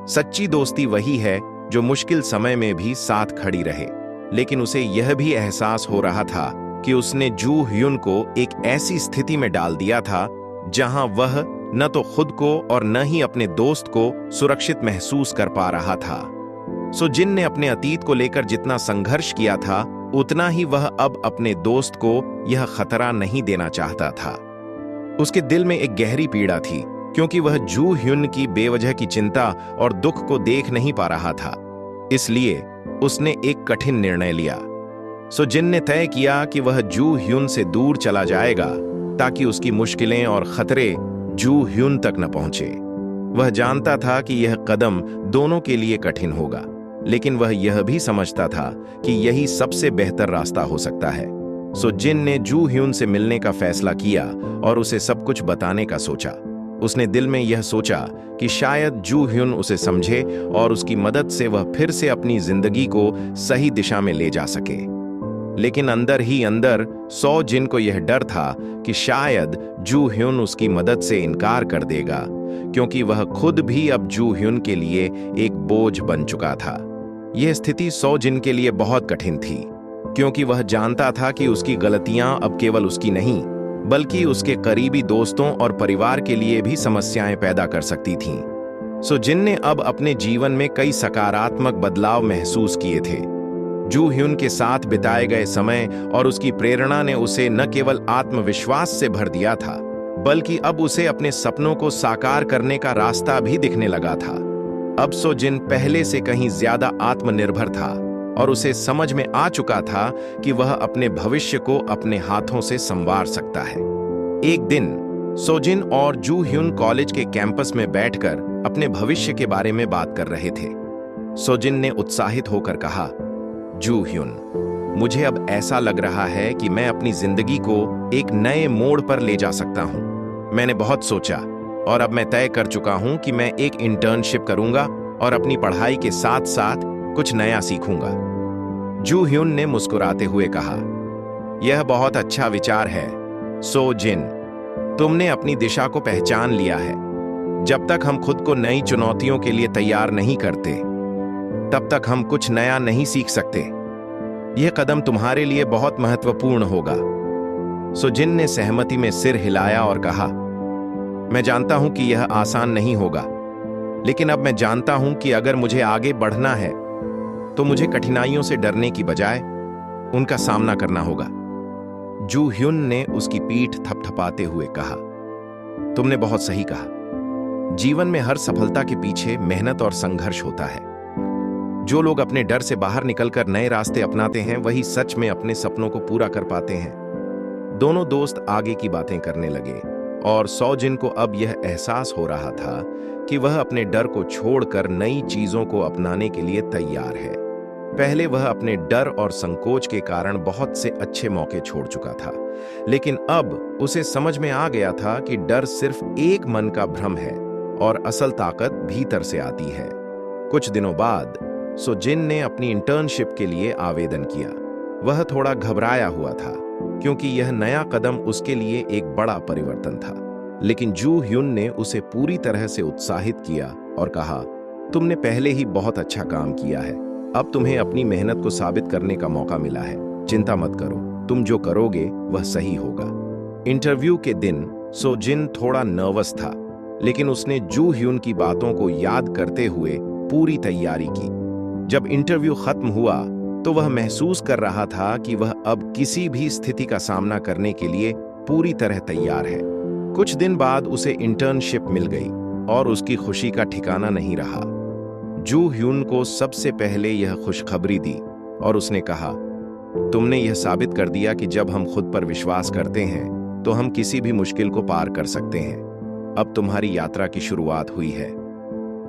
सच्ची दोस्ती वही है जो मुश्किल समय में भी साथ खड़ी रहे। लेकिन उसे यह भी एहसास हो रहा था कि उसने जू ह्यून को एक ऐसी स्थिति में डाल दिया था जहां वह न तो खुद को और न ही अपने दोस्त को सुरक्षित महसूस कर पा रहा था। सो जिन ने अपने अतीत को लेकर जितना संघर्ष किया था उतना ही वह अब अपने दोस्त को यह खतरा नहीं देना चाहता था। उसके दिल में एक गहरी पीड़ा थी, क्योंकि वह जू ह्युन की बेवजह की चिंता और दुख को देख नहीं पा रहा था। इसलिए उसने एक कठिन निर्णय लिया। सो जिन ने तय किया कि वह जू ह्युन से दूर चला जाएगा, ताकि उसकी मुश्किलें और खतरे जू ह्युन तक न पहुंचे। वह जानता था कि यह कदम दोनों के लिए कठिन होगा, लेकिन वह यह भी समझता था कि यही सबसे बेहतर रास्ता हो सकता है। सो जिन ने जू ह्युन से मिलने का फैसला किया और उसे सब कुछ बताने का सोचा। उसने दिल में यह सोचा कि शायद जू ह्युन उसे समझे और उसकी मदद से वह फिर से अपनी जिंदगी को सही दिशा में ले जा सके। लेकिन अंदर ही अंदर सो जिन को यह डर था कि शायद जू ह्युन उसकी मदद से इनकार कर देगा, क्योंकि वह खुद भी अब जू ह्युन के लिए एक बोझ बन चुका था। यह स्थिति सो जिन के लिए बहुत कठिन थी, क्योंकि वह जानता था कि उसकी गलतियां अब केवल उसकी नहीं, बल्कि उसके करीबी दोस्तों और परिवार के लिए भी समस्याएं पैदा कर सकती थीं। सो जिन ने अब अपने जीवन में कई सकारात्मक बदलाव महसूस किए थे। जू ह्युन के साथ बिताए गए समय और उसकी प्रेरणा ने उसे न केवल आत्मविश्वास से भर दिया था, बल्कि अब उसे अपने सपनों को साकार करने का रास्ता भी दिखने लगा था। अब सो जिन पहले से कहीं ज्यादा आत्मनिर्भर था और उसे समझ में आ चुका था कि वह अपने भविष्य को अपने हाथों से संवार सकता है। एक दिन सो जिन और जू ह्युन कॉलेज के कैंपस में बैठकर अपने भविष्य के बारे में बात कर रहे थे। सो जिन ने उत्साहित होकर कहा, जू ह्युन, मुझे अब ऐसा लग रहा है कि मैं अपनी जिंदगी को एक नए मोड़ पर ले जा सकता हूं। मैंने बहुत सोचा और अब मैं तय कर चुका हूं कि मैं एक इंटर्नशिप करूंगा और अपनी पढ़ाई के साथ साथ कुछ नया सीखूंगा। जू ह्युन ने मुस्कुराते हुए कहा, यह बहुत अच्छा विचार है सो जिन, तुमने अपनी दिशा को पहचान लिया है। जब तक हम खुद को नई चुनौतियों के लिए तैयार नहीं करते, तब तक हम कुछ नया नहीं सीख सकते। यह कदम तुम्हारे लिए बहुत महत्वपूर्ण होगा। सो जिन ने सहमति में सिर हिलाया और कहा, मैं जानता हूं कि यह आसान नहीं होगा, लेकिन अब मैं जानता हूं कि अगर मुझे आगे बढ़ना है तो मुझे कठिनाइयों से डरने की बजाय उनका सामना करना होगा। जू ह्युन ने उसकी पीठ थपथपाते हुए कहा, तुमने बहुत सही कहा। जीवन में हर सफलता के पीछे मेहनत और संघर्ष होता है। जो लोग अपने डर से बाहर निकलकर नए रास्ते अपनाते हैं, वही सच में अपने सपनों को पूरा कर पाते हैं। दोनों दोस्त आगे की बातें करने लगे और सो जिन को अब यह एहसास हो रहा था कि वह अपने डर को छोड़कर नई चीजों को अपनाने के लिए तैयार है। पहले वह अपने डर और संकोच के कारण बहुत से अच्छे मौके छोड़ चुका था, लेकिन अब उसे समझ में आ गया था कि डर सिर्फ एक मन का भ्रम है और असल ताकत भीतर से आती है। कुछ दिनों बाद सो जिन ने अपनी इंटर्नशिप के लिए आवेदन किया। वह थोड़ा घबराया हुआ था, क्योंकि यह नया कदम उसके लिए एक बड़ा परिवर्तन था, लेकिन जू ह्युन ने उसे पूरी तरह से उत्साहित किया और कहा, तुमने पहले ही बहुत अच्छा काम किया है। अब तुम्हें अपनी मेहनत को साबित करने का मौका मिला है। चिंता मत करो, तुम जो करोगे वह सही होगा। इंटरव्यू के दिन सो जिन थोड़ा नर्वस था, लेकिन उसने जू ह्युन की बातों को याद करते हुए पूरी तैयारी की। जब इंटरव्यू खत्म हुआ तो वह महसूस कर रहा था कि वह अब किसी भी स्थिति का सामना करने के लिए पूरी तरह तैयार है। कुछ दिन बाद उसे इंटर्नशिप मिल गई और उसकी खुशी का ठिकाना नहीं रहा। जू ह्युन को सबसे पहले यह खुशखबरी दी और उसने कहा, तुमने यह साबित कर दिया कि जब हम खुद पर विश्वास करते हैं तो हम किसी भी मुश्किल को पार कर सकते हैं। अब तुम्हारी यात्रा की शुरुआत हुई है।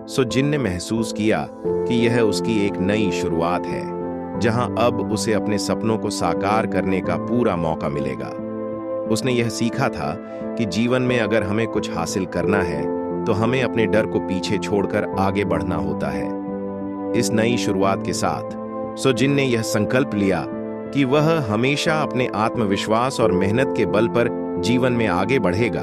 सो जिन ने महसूस किया कि यह उसकी एक नई शुरुआत है, जहां अब उसे अपने सपनों को साकार करने का पूरा मौका मिलेगा। उसने यह सीखा था कि जीवन में अगर हमें कुछ हासिल करना है तो हमें अपने डर को पीछे छोड़कर आगे बढ़ना होता है। इस नई शुरुआत के साथ सो जिन ने यह संकल्प लिया कि वह हमेशा अपने आत्मविश्वास और मेहनत के बल पर जीवन में आगे बढ़ेगा,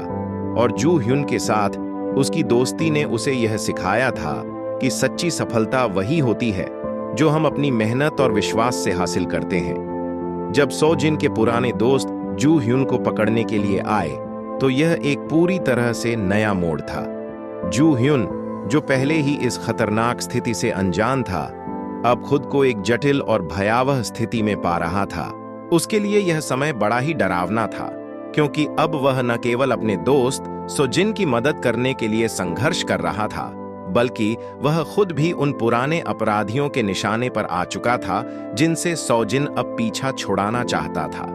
और जू ह्युन के साथ उसकी दोस्ती ने उसे यह सिखाया था कि सच्ची सफलता वही होती है जो हम अपनी मेहनत और विश्वास से हासिल करते हैं। जब सो जिन के पुराने दोस्त जू ह्युन को पकड़ने के लिए आए तो यह एक पूरी तरह से नया मोड़ था। जू ह्युन, जो पहले ही इस खतरनाक स्थिति से अनजान था, अब खुद को एक जटिल और भयावह स्थिति में पा रहा था। उसके लिए यह समय बड़ा ही डरावना था, क्योंकि अब वह न केवल अपने दोस्त सोजिन की मदद करने के लिए संघर्ष कर रहा था, बल्कि वह खुद भी उन पुराने अपराधियों के निशाने पर आ चुका था जिनसे सोजिन अब पीछा छुड़ाना चाहता था।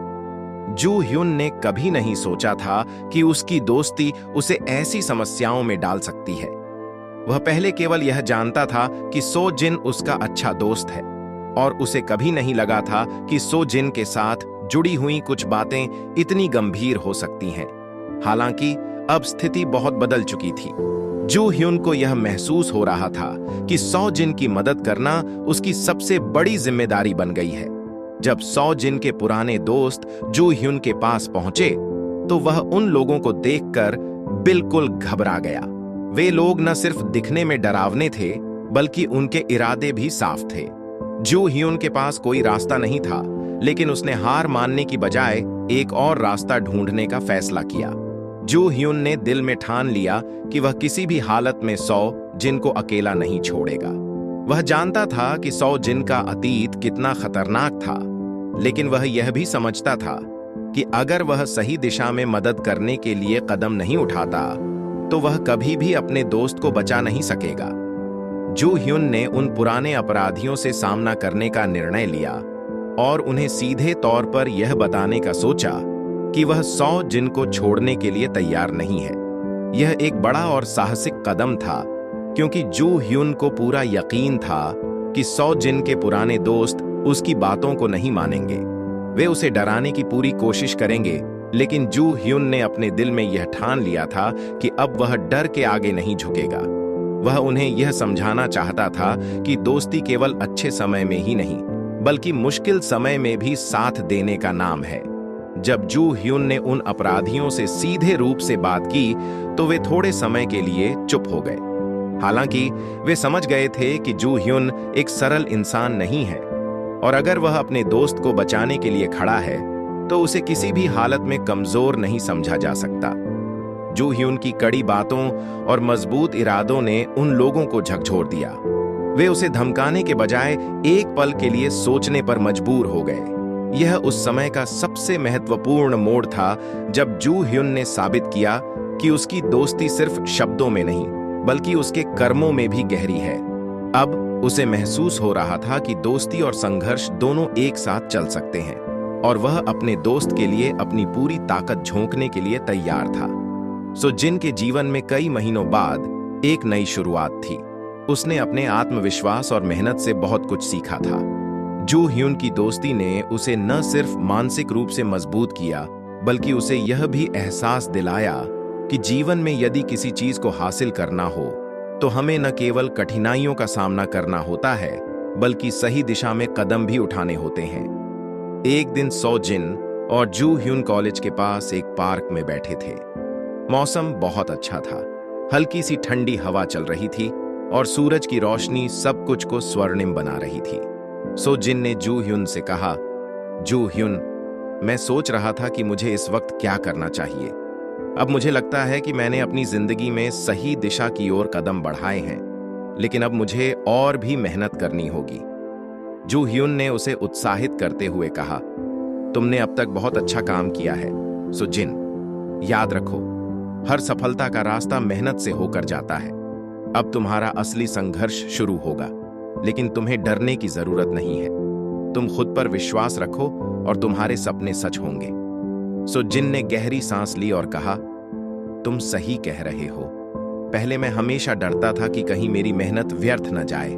जू ह्युन ने कभी नहीं सोचा था कि उसकी दोस्ती उसे ऐसी समस्याओं में डाल सकती है। वह पहले केवल यह जानता था कि सो जिन उसका अच्छा दोस्त है, और उसे कभी नहीं लगा था कि सो जिन के साथ जुड़ी हुई कुछ बातें इतनी गंभीर हो सकती हैं। हालांकि अब स्थिति बहुत बदल चुकी थी। जू ह्युन को यह महसूस हो रहा था कि सो जिन की मदद करना उसकी सबसे बड़ी जिम्मेदारी बन गई है। जब सो जिन के पुराने दोस्त जू ह्युन के पास पहुंचे तो वह उन लोगों को देखकर बिल्कुल घबरा गया। वे लोग न सिर्फ दिखने में डरावने थे, बल्कि उनके इरादे भी साफ थे। जू ह्युन के पास कोई रास्ता नहीं था, लेकिन उसने हार मानने की बजाय एक और रास्ता ढूंढने का फैसला किया। जू ह्युन ने दिल में ठान लिया कि वह किसी भी हालत में सो जिन को अकेला नहीं छोड़ेगा। वह जानता था कि सो जिन का अतीत कितना खतरनाक था, लेकिन वह यह भी समझता था कि अगर वह सही दिशा में मदद करने के लिए कदम नहीं उठाता तो वह कभी भी अपने दोस्त को बचा नहीं सकेगा। जू ह्युन ने उन पुराने अपराधियों से सामना करने का निर्णय लिया और उन्हें सीधे तौर पर यह बताने का सोचा कि वह सो जिन को छोड़ने के लिए तैयार नहीं है। यह एक बड़ा और साहसिक कदम था, क्योंकि जू ह्युन को पूरा यकीन था कि सो जिन के पुराने दोस्त उसकी बातों को नहीं मानेंगे। वे उसे डराने की पूरी कोशिश करेंगे, लेकिन जू ह्युन ने अपने दिल में यह ठान लिया था कि अब वह डर के आगे नहीं झुकेगा। वह उन्हें यह समझाना चाहता था कि दोस्ती केवल अच्छे समय में ही नहीं, बल्कि मुश्किल समय में भी साथ देने का नाम है। जब जू ह्युन ने उन अपराधियों से सीधे रूप से बात की तो वे थोड़े समय के लिए चुप हो गए। हालांकि वे समझ गए थे कि जू ह्युन एक सरल इंसान नहीं है, और अगर वह अपने दोस्त को बचाने के लिए खड़ा है तो उसे किसी भी हालत में कमजोर नहीं समझा जा सकता। जू ह्युन की कड़ी बातों और मजबूत इरादों ने उन लोगों को झकझोर दिया। वे उसे धमकाने के बजाय एक पल के लिए सोचने पर मजबूर हो गए। यह उस समय का सबसे महत्वपूर्ण मोड़ था जब जू ह्युन ने साबित किया कि उसकी दोस्ती सिर्फ शब्दों में नहीं, बल्कि उसके कर्मों में भी गहरी है। अब उसे महसूस हो रहा था कि दोस्ती और संघर्ष दोनों एक साथ चल सकते हैं, और वह अपने दोस्त के लिए अपनी पूरी ताकत झोंकने के लिए तैयार था। सो जिन के जीवन में कई महीनों बाद एक नई शुरुआत थी। उसने अपने आत्मविश्वास और मेहनत से बहुत कुछ सीखा था। जू ह्युन की दोस्ती ने उसे न सिर्फ मानसिक रूप से मजबूत किया, बल्कि उसे यह भी एहसास दिलाया कि जीवन में यदि किसी चीज को हासिल करना हो तो हमें न केवल कठिनाइयों का सामना करना होता है, बल्कि सही दिशा में कदम भी उठाने होते हैं। एक दिन सो जिन और जू ह्युन कॉलेज के पास एक पार्क में बैठे थे। मौसम बहुत अच्छा था। हल्की सी ठंडी हवा चल रही थी और सूरज की रोशनी सब कुछ को स्वर्णिम बना रही थी। सो जिन ने जू ह्युन से कहा, जू ह्युन, मैं सोच रहा था कि मुझे इस वक्त क्या करना चाहिए। अब मुझे लगता है कि मैंने अपनी जिंदगी में सही दिशा की ओर कदम बढ़ाए हैं, लेकिन अब मुझे और भी मेहनत करनी होगी। जू ह्युन ने उसे उत्साहित करते हुए कहा, तुमने अब तक बहुत अच्छा काम किया है। सो जिन, याद रखो, हर सफलता का रास्ता मेहनत से होकर जाता है। अब तुम्हारा असली संघर्ष शुरू होगा, लेकिन तुम्हें डरने की जरूरत नहीं है। तुम खुद पर विश्वास रखो और तुम्हारे सपने सच होंगे। सो जिन ने गहरी सांस ली और कहा, तुम सही कह रहे हो। पहले मैं हमेशा डरता था कि कहीं मेरी मेहनत व्यर्थ न जाए,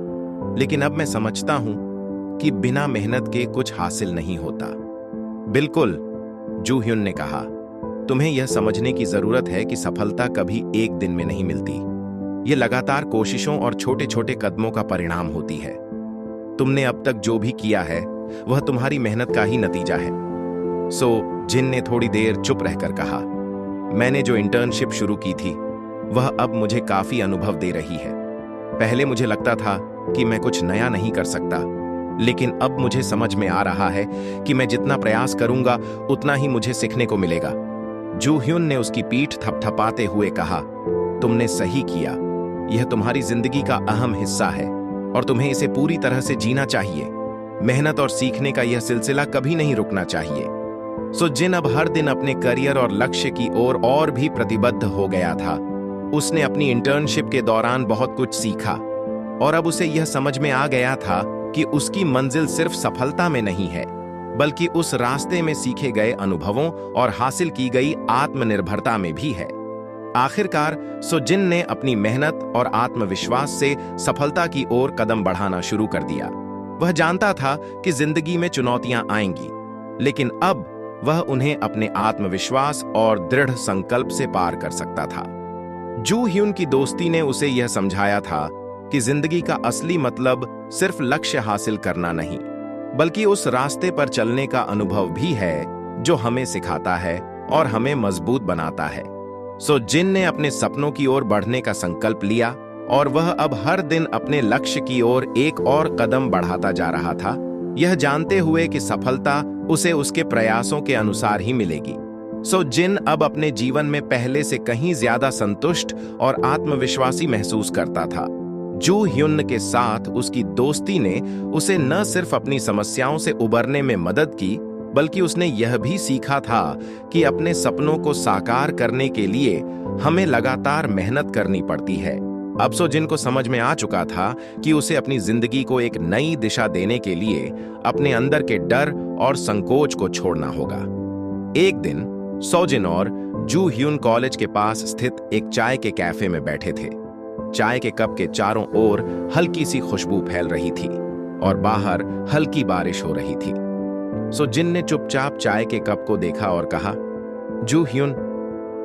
लेकिन अब मैं समझता हूं कि बिना मेहनत के कुछ हासिल नहीं होता। बिल्कुल, जू ह्युन ने कहा, तुम्हें यह समझने की जरूरत है कि सफलता कभी एक दिन में नहीं मिलती। ये लगातार कोशिशों और छोटे छोटे कदमों का परिणाम होती है। तुमने अब तक जो भी किया है वह तुम्हारी मेहनत का ही नतीजा है। सो जिन ने थोड़ी देर चुप रहकर कहा, मैंने जो इंटर्नशिप शुरू की थी वह अब मुझे काफी अनुभव दे रही है। पहले मुझे लगता था कि मैं कुछ नया नहीं कर सकता, लेकिन अब मुझे समझ में आ रहा है कि मैं जितना प्रयास करूंगा उतना ही मुझे सीखने को मिलेगा। जू ह्युन ने उसकी पीठ थपथपाते हुए कहा, तुमने सही किया। यह तुम्हारी जिंदगी का अहम हिस्सा है और तुम्हें इसे पूरी तरह से जीना चाहिए। मेहनत और सीखने का यह सिलसिला कभी नहीं रुकना चाहिए। सो जिन अब हर दिन अपने करियर और लक्ष्य की ओर और भी प्रतिबद्ध हो गया था। उसने अपनी इंटर्नशिप के दौरान बहुत कुछ सीखा और अब उसे यह समझ में आ गया था कि उसकी मंजिल सिर्फ सफलता में नहीं है, बल्कि उस रास्ते में सीखे गए अनुभवों और हासिल की गई आत्मनिर्भरता में भी है। आखिरकार सोजिन ने अपनी मेहनत और आत्मविश्वास से सफलता की ओर कदम बढ़ाना शुरू कर दिया। वह जानता था कि जिंदगी में चुनौतियां आएंगी, लेकिन अब वह उन्हें अपने आत्मविश्वास और दृढ़ संकल्प से पार कर सकता था। जू ह्यून की दोस्ती ने उसे यह समझाया था कि जिंदगी का असली मतलब सिर्फ लक्ष्य हासिल करना नहीं, बल्कि उस रास्ते पर चलने का अनुभव भी है जो हमें सिखाता है और हमें मजबूत बनाता है। सो जिन ने अपने सपनों की ओर बढ़ने का संकल्प लिया और वह अब हर दिन अपने लक्ष्य की ओर एक और कदम बढ़ाता जा रहा था, यह जानते हुए कि सफलता उसे उसके प्रयासों के अनुसार ही मिलेगी। सो जिन अब अपने जीवन में पहले से कहीं ज्यादा संतुष्ट और आत्मविश्वासी महसूस करता था। जू ह्यून के साथ उसकी दोस्ती ने उसे न सिर्फ अपनी समस्याओं से उबरने में मदद की, बल्कि उसने यह भी सीखा था कि अपने सपनों को साकार करने के लिए हमें लगातार मेहनत करनी पड़ती है। अब सो जिन को समझ में आ चुका था कि उसे अपनी जिंदगी को एक नई दिशा देने के लिए अपने अंदर के डर और संकोच को छोड़ना होगा। एक दिन सोजिन और जू ह्यून कॉलेज के पास स्थित एक चाय के कैफे में बैठे थे। चाय के कप के चारों ओर हल्की सी खुशबू फैल रही थी और बाहर हल्की बारिश हो रही थी। सो जिन ने चुपचाप चाय के कप को देखा और कहा, जू ह्यून,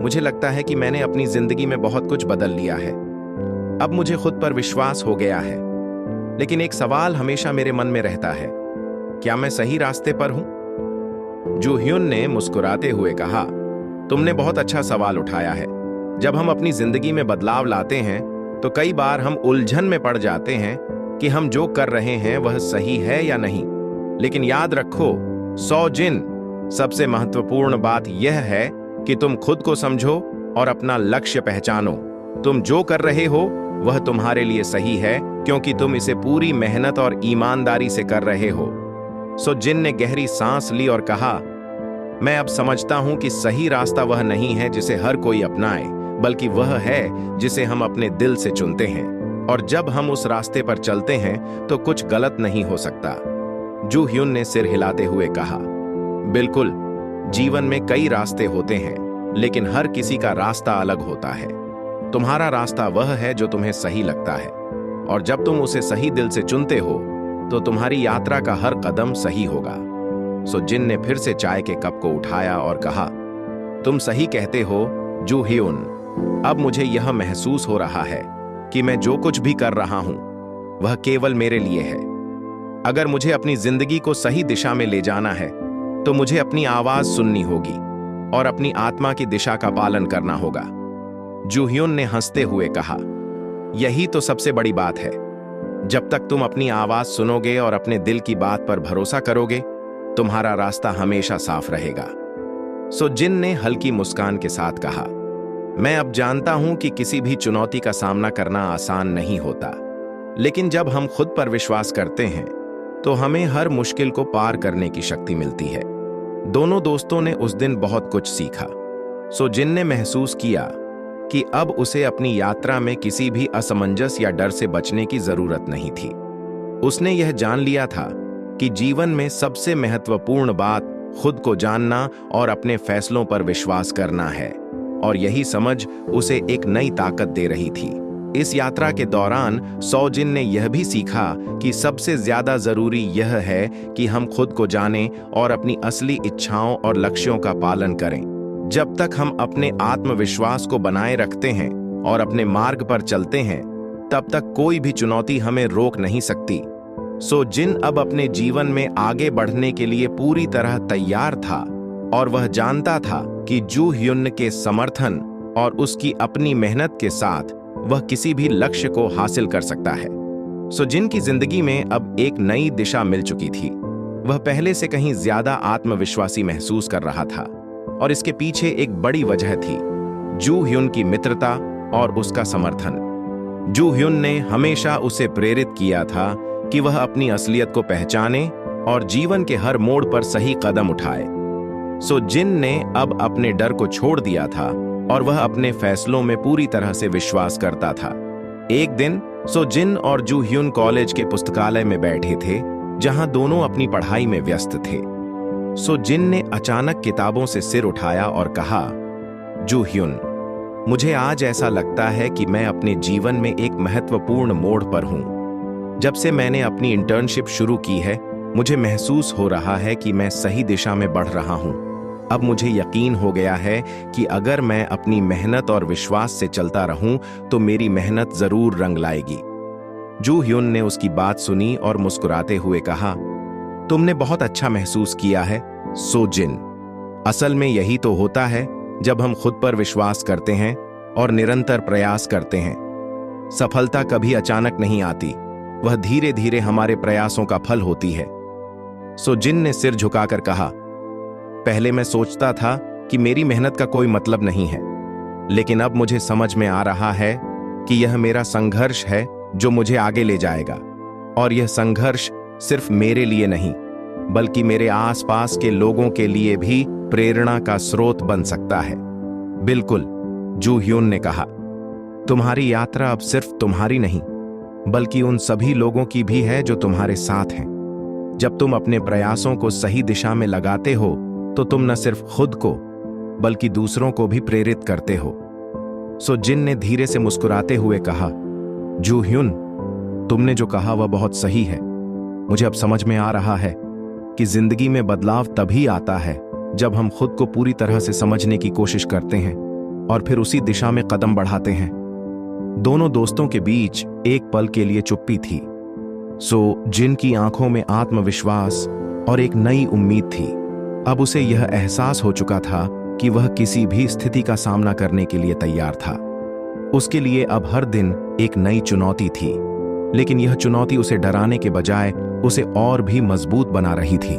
मुझे लगता है कि मैंने अपनी जिंदगी में बहुत कुछ बदल लिया है। अब मुझे खुद पर विश्वास हो गया है, लेकिन एक सवाल हमेशा मेरे मन में रहता है, क्या मैं सही रास्ते पर हूं? जू ह्यून ने मुस्कुराते हुए कहा, तुमने बहुत अच्छा सवाल उठाया है। जब हम अपनी जिंदगी में बदलाव लाते हैं तो कई बार हम उलझन में पड़ जाते हैं कि हम जो कर रहे हैं वह सही है या नहीं। लेकिन याद रखो सोजिन, सबसे महत्वपूर्ण बात यह है कि तुम खुद को समझो और अपना लक्ष्य पहचानो। तुम जो कर रहे हो वह तुम्हारे लिए सही है, क्योंकि तुम इसे पूरी मेहनत और ईमानदारी से कर रहे हो। सो जिन ने गहरी सांस ली और कहा, मैं अब समझता हूं कि सही रास्ता वह नहीं है जिसे हर कोई अपनाए, बल्कि वह है जिसे हम अपने दिल से चुनते हैं। और जब हम उस रास्ते पर चलते हैं तो कुछ गलत नहीं हो सकता। जू ह्यून ने सिर हिलाते हुए कहा, बिल्कुल, जीवन में कई रास्ते होते हैं, लेकिन हर किसी का रास्ता अलग होता है। तुम्हारा रास्ता वह है जो तुम्हें सही लगता है, और जब तुम उसे सही दिल से चुनते हो तो तुम्हारी यात्रा का हर कदम सही होगा। सो जिन ने फिर से चाय के कप को उठाया और कहा, तुम सही कहते हो जू ह्यून, अब मुझे यह महसूस हो रहा है कि मैं जो कुछ भी कर रहा हूं वह केवल मेरे लिए है। अगर मुझे अपनी जिंदगी को सही दिशा में ले जाना है तो मुझे अपनी आवाज सुननी होगी और अपनी आत्मा की दिशा का पालन करना होगा। जू ह्यून ने हंसते हुए कहा, यही तो सबसे बड़ी बात है। जब तक तुम अपनी आवाज सुनोगे और अपने दिल की बात पर भरोसा करोगे, तुम्हारा रास्ता हमेशा साफ रहेगा। सो जिन ने हल्की मुस्कान के साथ कहा, मैं अब जानता हूं कि किसी भी चुनौती का सामना करना आसान नहीं होता, लेकिन जब हम खुद पर विश्वास करते हैं तो हमें हर मुश्किल को पार करने की शक्ति मिलती है। दोनों दोस्तों ने उस दिन बहुत कुछ सीखा। सो जिन ने महसूस किया कि अब उसे अपनी यात्रा में किसी भी असमंजस या डर से बचने की जरूरत नहीं थी। उसने यह जान लिया था कि जीवन में सबसे महत्वपूर्ण बात खुद को जानना और अपने फैसलों पर विश्वास करना है, और यही समझ उसे एक नई ताकत दे रही थी। इस यात्रा के दौरान सोजिन ने यह भी सीखा कि सबसे ज्यादा जरूरी यह है कि हम खुद को जानें और अपनी असली इच्छाओं और लक्ष्यों का पालन करें। जब तक हम अपने आत्मविश्वास को बनाए रखते हैं और अपने मार्ग पर चलते हैं, तब तक कोई भी चुनौती हमें रोक नहीं सकती। सो जिन अब अपने जीवन में आगे बढ़ने के लिए पूरी तरह तैयार था, और वह जानता था कि जू ह्यून के समर्थन और उसकी अपनी मेहनत के साथ वह किसी भी लक्ष्य को हासिल कर सकता है। सो जिन की जिंदगी में अब एक नई दिशा मिल चुकी थी। वह पहले से कहीं ज्यादा आत्मविश्वासी महसूस कर रहा था, और इसके पीछे एक बड़ी वजह थी, जू ह्यून की मित्रता और उसका समर्थन। जू ह्युन ने हमेशा उसे प्रेरित किया था कि वह अपनी असलियत को पहचाने और जीवन के हर मोड़ पर सही कदम उठाए। सो जिन ने अब अपने डर को छोड़ दिया था और वह अपने फैसलों में पूरी तरह से विश्वास करता था। एक दिन सो जिन और जू ह्युन कॉलेज के पुस्तकालय में बैठे थे, जहां दोनों अपनी पढ़ाई में व्यस्त थे। सो जिन ने अचानक किताबों से सिर उठाया और कहा, जू ह्युन, मुझे आज ऐसा लगता है कि मैं अपने जीवन में एक महत्वपूर्ण मोड़ पर हूं। जब से मैंने अपनी इंटर्नशिप शुरू की है, मुझे महसूस हो रहा है कि मैं सही दिशा में बढ़ रहा हूं। अब मुझे यकीन हो गया है कि अगर मैं अपनी मेहनत और विश्वास से चलता रहूं तो मेरी मेहनत जरूर रंग लाएगी। जू ह्युन ने उसकी बात सुनी और मुस्कुराते हुए कहा, तुमने बहुत अच्छा महसूस किया है, सो जिन। असल में यही तो होता है जब हम खुद पर विश्वास करते हैं और निरंतर प्रयास करते हैं। सफलता कभी अचानक नहीं आती, वह धीरे धीरे हमारे प्रयासों का फल होती है। सो जिन ने सिर झुकाकर कहा, पहले मैं सोचता था कि मेरी मेहनत का कोई मतलब नहीं है, लेकिन अब मुझे समझ में आ रहा है कि यह मेरा संघर्ष है जो मुझे आगे ले जाएगा। और यह संघर्ष सिर्फ मेरे लिए नहीं, बल्कि मेरे आसपास के लोगों के लिए भी प्रेरणा का स्रोत बन सकता है। बिल्कुल, जू ह्युन ने कहा, तुम्हारी यात्रा अब सिर्फ तुम्हारी नहीं, बल्कि उन सभी लोगों की भी है जो तुम्हारे साथ हैं। जब तुम अपने प्रयासों को सही दिशा में लगाते हो तो तुम न सिर्फ खुद को बल्कि दूसरों को भी प्रेरित करते हो। सो जिन ने धीरे से मुस्कुराते हुए कहा, जू ह्युन, तुमने जो कहा वह बहुत सही है। मुझे अब समझ में आ रहा है कि जिंदगी में बदलाव तभी आता है जब हम खुद को पूरी तरह से समझने की कोशिश करते हैं और फिर उसी दिशा में कदम बढ़ाते हैं। दोनों दोस्तों के बीच एक पल के लिए चुप्पी थी। सो जिन की आंखों में आत्मविश्वास और एक नई उम्मीद थी। अब उसे यह एहसास हो चुका था कि वह किसी भी स्थिति का सामना करने के लिए तैयार था। उसके लिए अब हर दिन एक नई चुनौती थी, लेकिन यह चुनौती उसे डराने के बजाय उसे और भी मजबूत बना रही थी।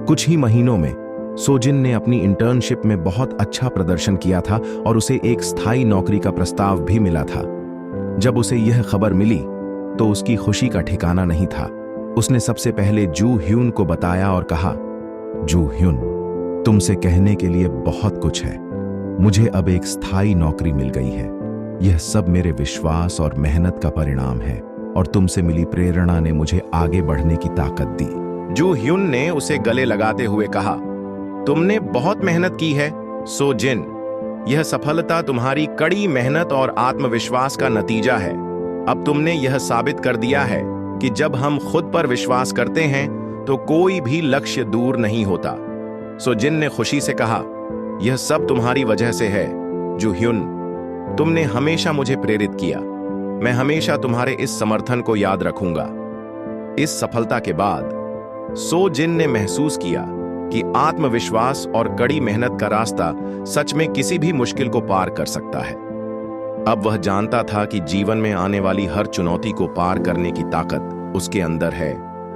कुछ ही महीनों में सो जिन ने अपनी इंटर्नशिप में बहुत अच्छा प्रदर्शन किया था और उसे एक स्थायी नौकरी का प्रस्ताव भी मिला था। जब उसे यह खबर मिली तो उसकी खुशी का ठिकाना नहीं था। उसने सबसे पहले जू ह्युन को बताया और कहा, जू ह्युन, तुमसे कहने के लिए बहुत कुछ है। मुझे अब एक स्थायी नौकरी मिल गई है। यह सब मेरे विश्वास और मेहनत का परिणाम है और तुमसे मिली प्रेरणा ने मुझे आगे बढ़ने की ताकत दी। जू ह्युन ने उसे गले लगाते हुए कहा, तुमने बहुत मेहनत की है, सो जिन। यह सफलता तुम्हारी कड़ी मेहनत और आत्मविश्वास का नतीजा है। अब तुमने यह साबित कर दिया है कि जब हम खुद पर विश्वास करते हैं तो कोई भी लक्ष्य दूर नहीं होता। सो जिन ने खुशी से कहा, यह सब तुम्हारी वजह से है, जू ह्युन। तुमने हमेशा मुझे प्रेरित किया। मैं हमेशा तुम्हारे इस समर्थन को याद रखूंगा। इस सफलता के बाद सो जिन ने महसूस किया कि आत्मविश्वास और कड़ी मेहनत का रास्ता सच में किसी भी मुश्किल को पार कर सकता है। अब वह जानता था कि जीवन में आने वाली हर चुनौती को पार करने की ताकत उसके अंदर है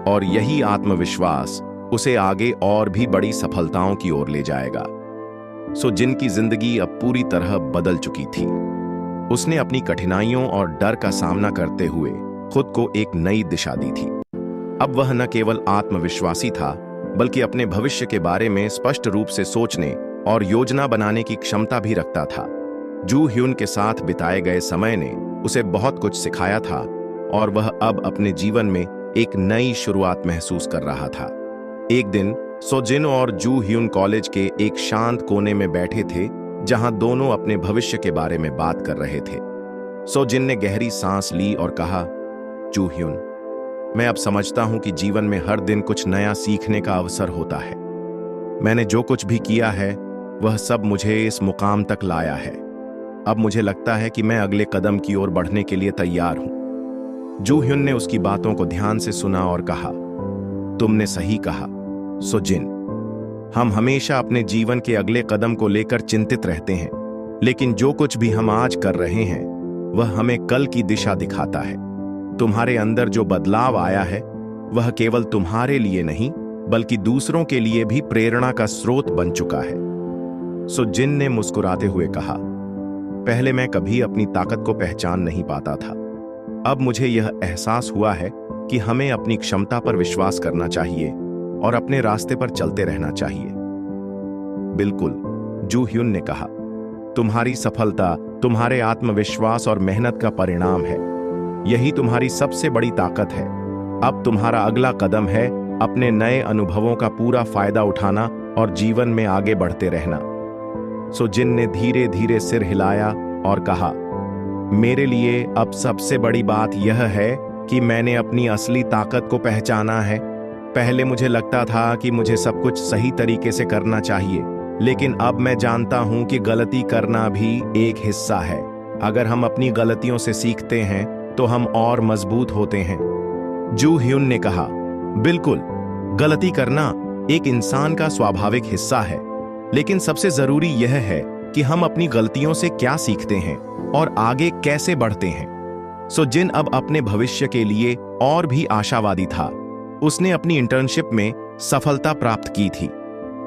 और यही आत्मविश्वास उसे आगे और भी बड़ी सफलताओं की ओर ले जाएगा। सो जिन की जिंदगी अब पूरी तरह बदल चुकी थी। उसने अपनी कठिनाइयों और डर का सामना करते हुए खुद को एक नई दिशा दी थी। अब वह न केवल आत्मविश्वासी था, बल्कि अपने भविष्य के बारे में स्पष्ट रूप से सोचने और योजना बनाने की क्षमता भी रखता था। जू ह्युन के साथ बिताए गए समय ने उसे बहुत कुछ सिखाया था और वह अब अपने जीवन में एक नई शुरुआत महसूस कर रहा था। एक दिन सो जिन और जू ह्युन कॉलेज के एक शांत कोने में बैठे थे, जहां दोनों अपने भविष्य के बारे में बात कर रहे थे। सो जिन ने गहरी सांस ली और कहा, जू ह्युन, मैं अब समझता हूं कि जीवन में हर दिन कुछ नया सीखने का अवसर होता है। मैंने जो कुछ भी किया है वह सब मुझे इस मुकाम तक लाया है। अब मुझे लगता है कि मैं अगले कदम की ओर बढ़ने के लिए तैयार हूं। जू ह्युन ने उसकी बातों को ध्यान से सुना और कहा, तुमने सही कहा, सो जिन। हम हमेशा अपने जीवन के अगले कदम को लेकर चिंतित रहते हैं, लेकिन जो कुछ भी हम आज कर रहे हैं वह हमें कल की दिशा दिखाता है। तुम्हारे अंदर जो बदलाव आया है वह केवल तुम्हारे लिए नहीं, बल्कि दूसरों के लिए भी प्रेरणा का स्रोत बन चुका है। सो जिन ने मुस्कुराते हुए कहा, पहले मैं कभी अपनी ताकत को पहचान नहीं पाता था, अब मुझे यह एहसास हुआ है कि हमें अपनी क्षमता पर विश्वास करना चाहिए और अपने रास्ते पर चलते रहना चाहिए। बिल्कुल, जू ह्यून ने कहा, तुम्हारी सफलता तुम्हारे आत्मविश्वास और मेहनत का परिणाम है। यही तुम्हारी सबसे बड़ी ताकत है। अब तुम्हारा अगला कदम है अपने नए अनुभवों का पूरा फायदा उठाना और जीवन में आगे बढ़ते रहना। सो जिन ने धीरे धीरे सिर हिलाया और कहा, मेरे लिए अब सबसे बड़ी बात यह है कि मैंने अपनी असली ताकत को पहचाना है। पहले मुझे लगता था कि मुझे सब कुछ सही तरीके से करना चाहिए, लेकिन अब मैं जानता हूं कि गलती करना भी एक हिस्सा है। अगर हम अपनी गलतियों से सीखते हैं तो हम और मजबूत होते हैं। जू ह्यून ने कहा, बिल्कुल, गलती करना एक इंसान का स्वाभाविक हिस्सा है, लेकिन सबसे जरूरी यह है कि हम अपनी गलतियों से क्या सीखते हैं और आगे कैसे बढ़ते हैं। सो जिन अब अपने भविष्य के लिए और भी आशावादी था। उसने अपनी इंटर्नशिप में सफलता प्राप्त की थी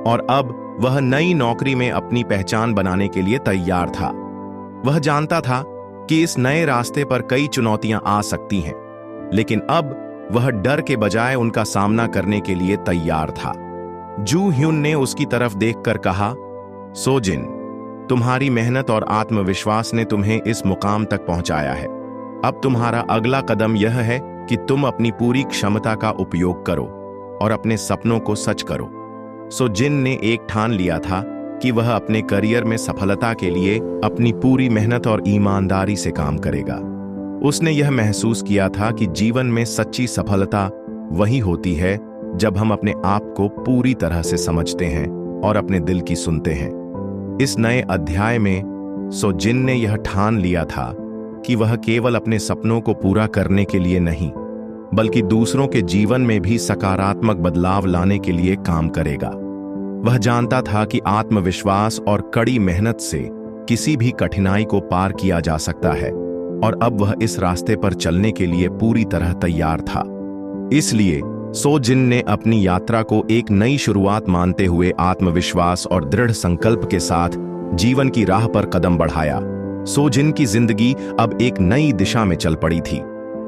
और अब वह नई नौकरी में अपनी पहचान बनाने के लिए तैयार था। वह जानता था कि इस नए रास्ते पर कई चुनौतियां आ सकती हैं, लेकिन अब वह डर के बजाय उनका सामना करने के लिए तैयार था। जू ह्यून ने उसकी तरफ देखकर कहा, सो जिन, तुम्हारी मेहनत और आत्मविश्वास ने तुम्हें इस मुकाम तक पहुंचाया है। अब तुम्हारा अगला कदम यह है कि तुम अपनी पूरी क्षमता का उपयोग करो और अपने सपनों को सच करो। सो जिन ने एक ठान लिया था कि वह अपने करियर में सफलता के लिए अपनी पूरी मेहनत और ईमानदारी से काम करेगा। उसने यह महसूस किया था कि जीवन में सच्ची सफलता वही होती है जब हम अपने आप को पूरी तरह से समझते हैं और अपने दिल की सुनते हैं। इस नए अध्याय में सो जिन ने यह ठान लिया था कि वह केवल अपने सपनों को पूरा करने के लिए नहीं, बल्कि दूसरों के जीवन में भी सकारात्मक बदलाव लाने के लिए काम करेगा। वह जानता था कि आत्मविश्वास और कड़ी मेहनत से किसी भी कठिनाई को पार किया जा सकता है और अब वह इस रास्ते पर चलने के लिए पूरी तरह तैयार था। इसलिए सो जिन ने अपनी यात्रा को एक नई शुरुआत मानते हुए आत्मविश्वास और दृढ़ संकल्प के साथ जीवन की राह पर कदम बढ़ाया। सो जिन की जिंदगी अब एक नई दिशा में चल पड़ी थी।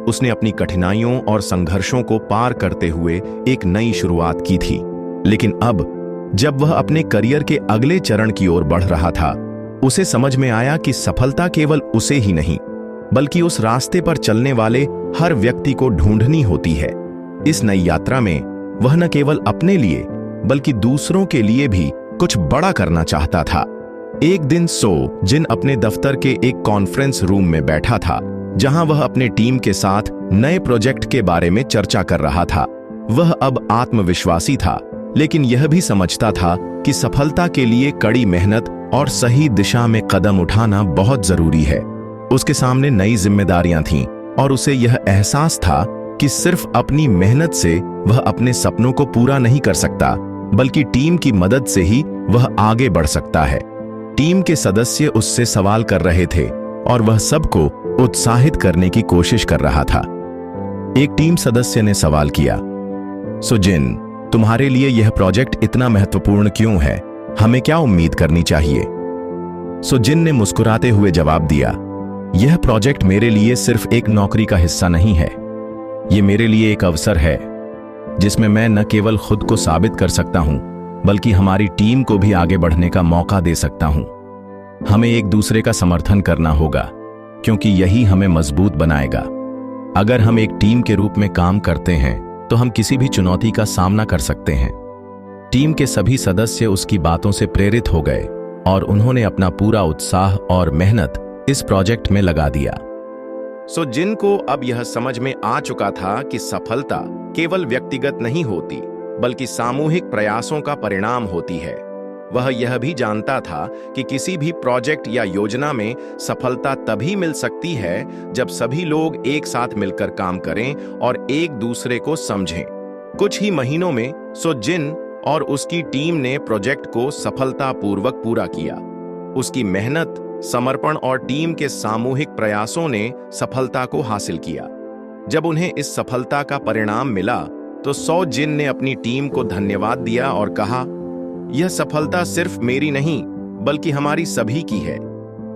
उसने अपनी कठिनाइयों और संघर्षों को पार करते हुए एक नई शुरुआत की थी, लेकिन अब जब वह अपने करियर के अगले चरण की ओर बढ़ रहा था, उसे समझ में आया कि सफलता केवल उसे ही नहीं, बल्कि उस रास्ते पर चलने वाले हर व्यक्ति को ढूंढनी होती है। इस नई यात्रा में वह न केवल अपने लिए बल्कि दूसरों के लिए भी कुछ बड़ा करना चाहता था। एक दिन सो जिन अपने दफ्तर के एक कॉन्फ्रेंस रूम में बैठा था, जहां वह अपने टीम के साथ नए प्रोजेक्ट के बारे में चर्चा कर रहा था। वह अब आत्मविश्वासी था, लेकिन यह भी समझता था कि सफलता के लिए कड़ी मेहनत और सही दिशा में कदम उठाना बहुत जरूरी है। उसके सामने नई जिम्मेदारियां थीं और उसे यह एहसास था कि सिर्फ अपनी मेहनत से वह अपने सपनों को पूरा नहीं कर सकता, बल्कि टीम की मदद से ही वह आगे बढ़ सकता है। टीम के सदस्य उससे सवाल कर रहे थे और वह सबको उत्साहित करने की कोशिश कर रहा था। एक टीम सदस्य ने सवाल किया, सो जिन, तुम्हारे लिए यह प्रोजेक्ट इतना महत्वपूर्ण क्यों है? हमें क्या उम्मीद करनी चाहिए? सो जिन ने मुस्कुराते हुए जवाब दिया, यह प्रोजेक्ट मेरे लिए सिर्फ एक नौकरी का हिस्सा नहीं है। ये मेरे लिए एक अवसर है जिसमें मैं न केवल खुद को साबित कर सकता हूं, बल्कि हमारी टीम को भी आगे बढ़ने का मौका दे सकता हूं। हमें एक दूसरे का समर्थन करना होगा, क्योंकि यही हमें मजबूत बनाएगा। अगर हम एक टीम के रूप में काम करते हैं तो हम किसी भी चुनौती का सामना कर सकते हैं। टीम के सभी सदस्य उसकी बातों से प्रेरित हो गए और उन्होंने अपना पूरा उत्साह और मेहनत इस प्रोजेक्ट में लगा दिया। सो जिन को अब यह समझ में आ चुका था कि सफलता केवल व्यक्तिगत नहीं होती, बल्कि सामूहिक प्रयासों का परिणाम होती है। वह यह भी जानता था कि किसी भी प्रोजेक्ट या योजना में सफलता तभी मिल सकती है जब सभी लोग एक साथ मिलकर काम करें और एक दूसरे को समझें। कुछ ही महीनों में सो जिन और उसकी टीम ने प्रोजेक्ट को सफलतापूर्वक पूरा किया। उसकी मेहनत, समर्पण और टीम के सामूहिक प्रयासों ने सफलता को हासिल किया। जब उन्हें इस सफलता का परिणाम मिला तो सो जिन ने अपनी टीम को धन्यवाद दिया और कहा, यह सफलता सिर्फ मेरी नहीं, बल्कि हमारी सभी की है।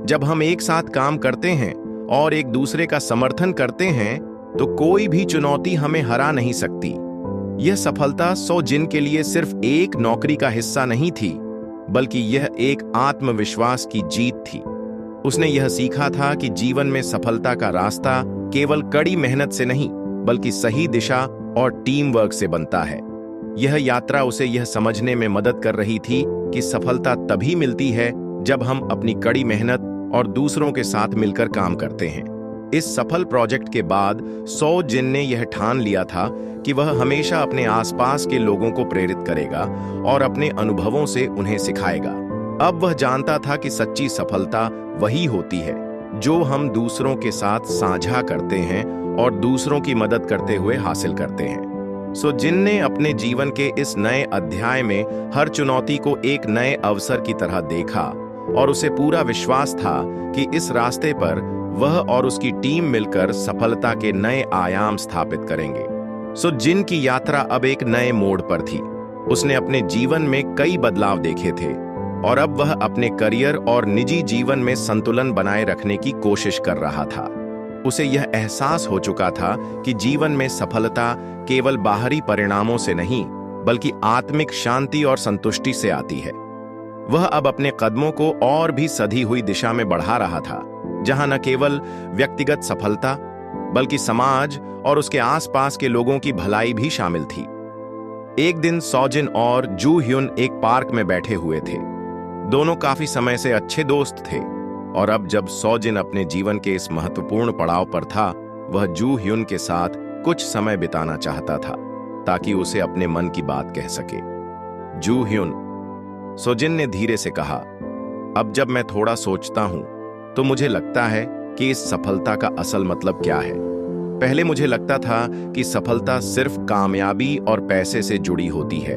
जब हम एक साथ काम करते हैं और एक दूसरे का समर्थन करते हैं तो कोई भी चुनौती हमें हरा नहीं सकती। यह सफलता सो जिन के लिए सिर्फ एक नौकरी का हिस्सा नहीं थी, बल्कि यह एक आत्मविश्वास की जीत थी। उसने यह सीखा था कि जीवन में सफलता का रास्ता केवल कड़ी मेहनत से नहीं, बल्कि सही दिशा और टीम वर्क से बनता है। यह यात्रा उसे यह समझने में मदद कर रही थी कि सफलता तभी मिलती है जब हम अपनी कड़ी मेहनत और दूसरों के साथ मिलकर काम करते हैं। इस सफल प्रोजेक्ट के बाद सो जिन ने यह ठान लिया था कि वह हमेशा अपने आसपास के लोगों को प्रेरित करेगा और अपने अनुभवों से उन्हें सिखाएगा। अब वह जानता था कि सच्ची सफलता वही होती है जो हम दूसरों के साथ साझा करते हैं और दूसरों की मदद करते हुए हासिल करते हैं। सो जिन ने अपने जीवन के इस नए अध्याय में हर चुनौती को एक नए अवसर की तरह देखा और उसे पूरा विश्वास था कि इस रास्ते पर वह और उसकी टीम मिलकर सफलता के नए आयाम स्थापित करेंगे। सो जिन की यात्रा अब एक नए मोड़ पर थी। उसने अपने जीवन में कई बदलाव देखे थे और अब वह अपने करियर और निजी जीवन में संतुलन बनाए रखने की कोशिश कर रहा था। उसे यह एहसास हो चुका था कि जीवन में सफलता केवल बाहरी परिणामों से नहीं, बल्कि आत्मिक शांति और संतुष्टि से आती है। वह अब अपने कदमों को और भी सधी हुई दिशा में बढ़ा रहा था, जहां न केवल व्यक्तिगत सफलता, बल्कि समाज और उसके आसपास के लोगों की भलाई भी शामिल थी। एक दिन सो जिन और जू ह्युन एक पार्क में बैठे हुए थे। दोनों काफी समय से अच्छे दोस्त थे और अब जब सो जिन अपने जीवन के इस महत्वपूर्ण पड़ाव पर था, वह जू ह्युन के साथ कुछ समय बिताना चाहता था ताकि उसे अपने मन की बात कह सके। जू ह्युन, सो जिन ने धीरे से कहा, अब जब मैं थोड़ा सोचता हूं तो मुझे लगता है कि इस सफलता का असल मतलब क्या है। पहले मुझे लगता था कि सफलता सिर्फ कामयाबी और पैसे से जुड़ी होती है,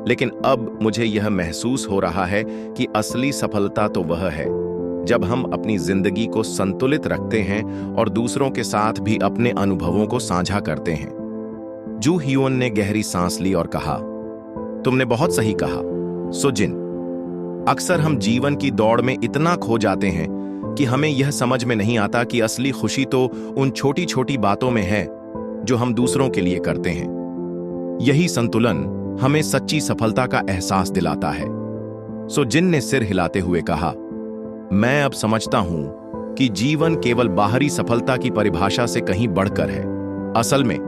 लेकिन अब मुझे यह महसूस हो रहा है कि असली सफलता तो वह है जब हम अपनी जिंदगी को संतुलित रखते हैं और दूसरों के साथ भी अपने अनुभवों को साझा करते हैं। जू ह्युन ने गहरी सांस ली और कहा, तुमने बहुत सही कहा सो जिन। अक्सर हम जीवन की दौड़ में इतना खो जाते हैं कि हमें यह समझ में नहीं आता कि असली खुशी तो उन छोटी छोटी बातों में है जो हम दूसरों के लिए करते हैं। यही संतुलन हमें सच्ची सफलता का एहसास दिलाता है। सो जिन ने सिर हिलाते हुए कहा, मैं अब समझता हूं कि जीवन केवल बाहरी सफलता की परिभाषा से कहीं बढ़कर है। असल में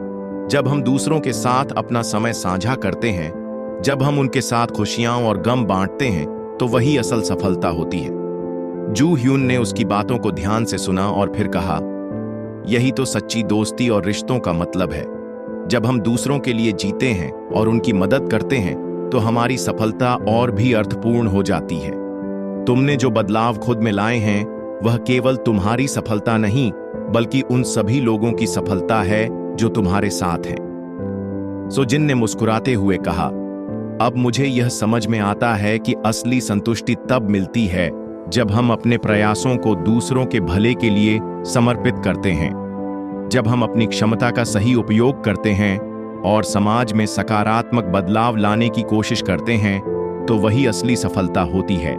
जब हम दूसरों के साथ अपना समय साझा करते हैं, जब हम उनके साथ खुशियां और गम बांटते हैं, तो वही असल सफलता होती है। जू ह्युन ने उसकी बातों को ध्यान से सुना और फिर कहा, यही तो सच्ची दोस्ती और रिश्तों का मतलब है। जब हम दूसरों के लिए जीते हैं और उनकी मदद करते हैं, तो हमारी सफलता और भी अर्थपूर्ण हो जाती है। तुमने जो बदलाव खुद में लाए हैं, वह केवल तुम्हारी सफलता नहीं, बल्कि उन सभी लोगों की सफलता है जो तुम्हारे साथ हैं। सो जिन ने मुस्कुराते हुए कहा, अब मुझे यह समझ में आता है कि असली संतुष्टि तब मिलती है जब हम अपने प्रयासों को दूसरों के भले के लिए समर्पित करते हैं, जब हम अपनी क्षमता का सही उपयोग करते हैं और समाज में सकारात्मक बदलाव लाने की कोशिश करते हैं, तो वही असली सफलता होती है।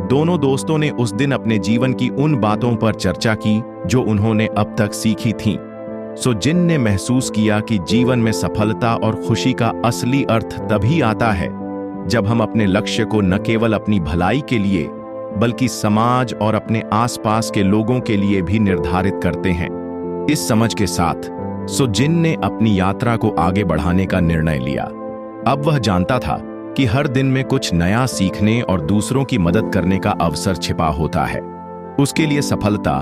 दोनों दोस्तों ने उस दिन अपने जीवन की उन बातों पर चर्चा की जो उन्होंने अब तक सीखी थीं। सो जिन ने महसूस किया कि जीवन में सफलता और खुशी का असली अर्थ तभी आता है जब हम अपने लक्ष्य को न केवल अपनी भलाई के लिए, बल्कि समाज और अपने आसपास के लोगों के लिए भी निर्धारित करते हैं। इस समझ के साथ सो जिन ने अपनी यात्रा को आगे बढ़ाने का निर्णय लिया। अब वह जानता था कि हर दिन में कुछ नया सीखने और दूसरों की मदद करने का अवसर छिपा होता है। उसके लिए सफलता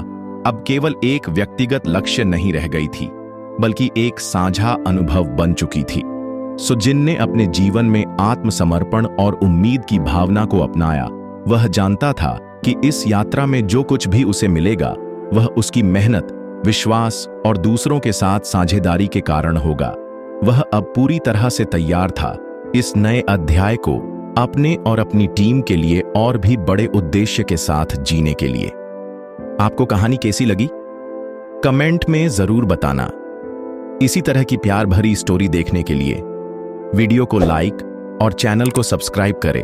अब केवल एक व्यक्तिगत लक्ष्य नहीं रह गई थी, बल्कि एक साझा अनुभव बन चुकी थी। सो जिन ने अपने जीवन में आत्मसमर्पण और उम्मीद की भावना को अपनाया। वह जानता था कि इस यात्रा में जो कुछ भी उसे मिलेगा, वह उसकी मेहनत, विश्वास और दूसरों के साथ साझेदारी के कारण होगा। वह अब पूरी तरह से तैयार था इस नए अध्याय को अपने और अपनी टीम के लिए और भी बड़े उद्देश्य के साथ जीने के लिए। आपको कहानी कैसी लगी? कमेंट में जरूर बताना। इसी तरह की प्यार भरी स्टोरी देखने के लिए वीडियो को लाइक और चैनल को सब्सक्राइब करें।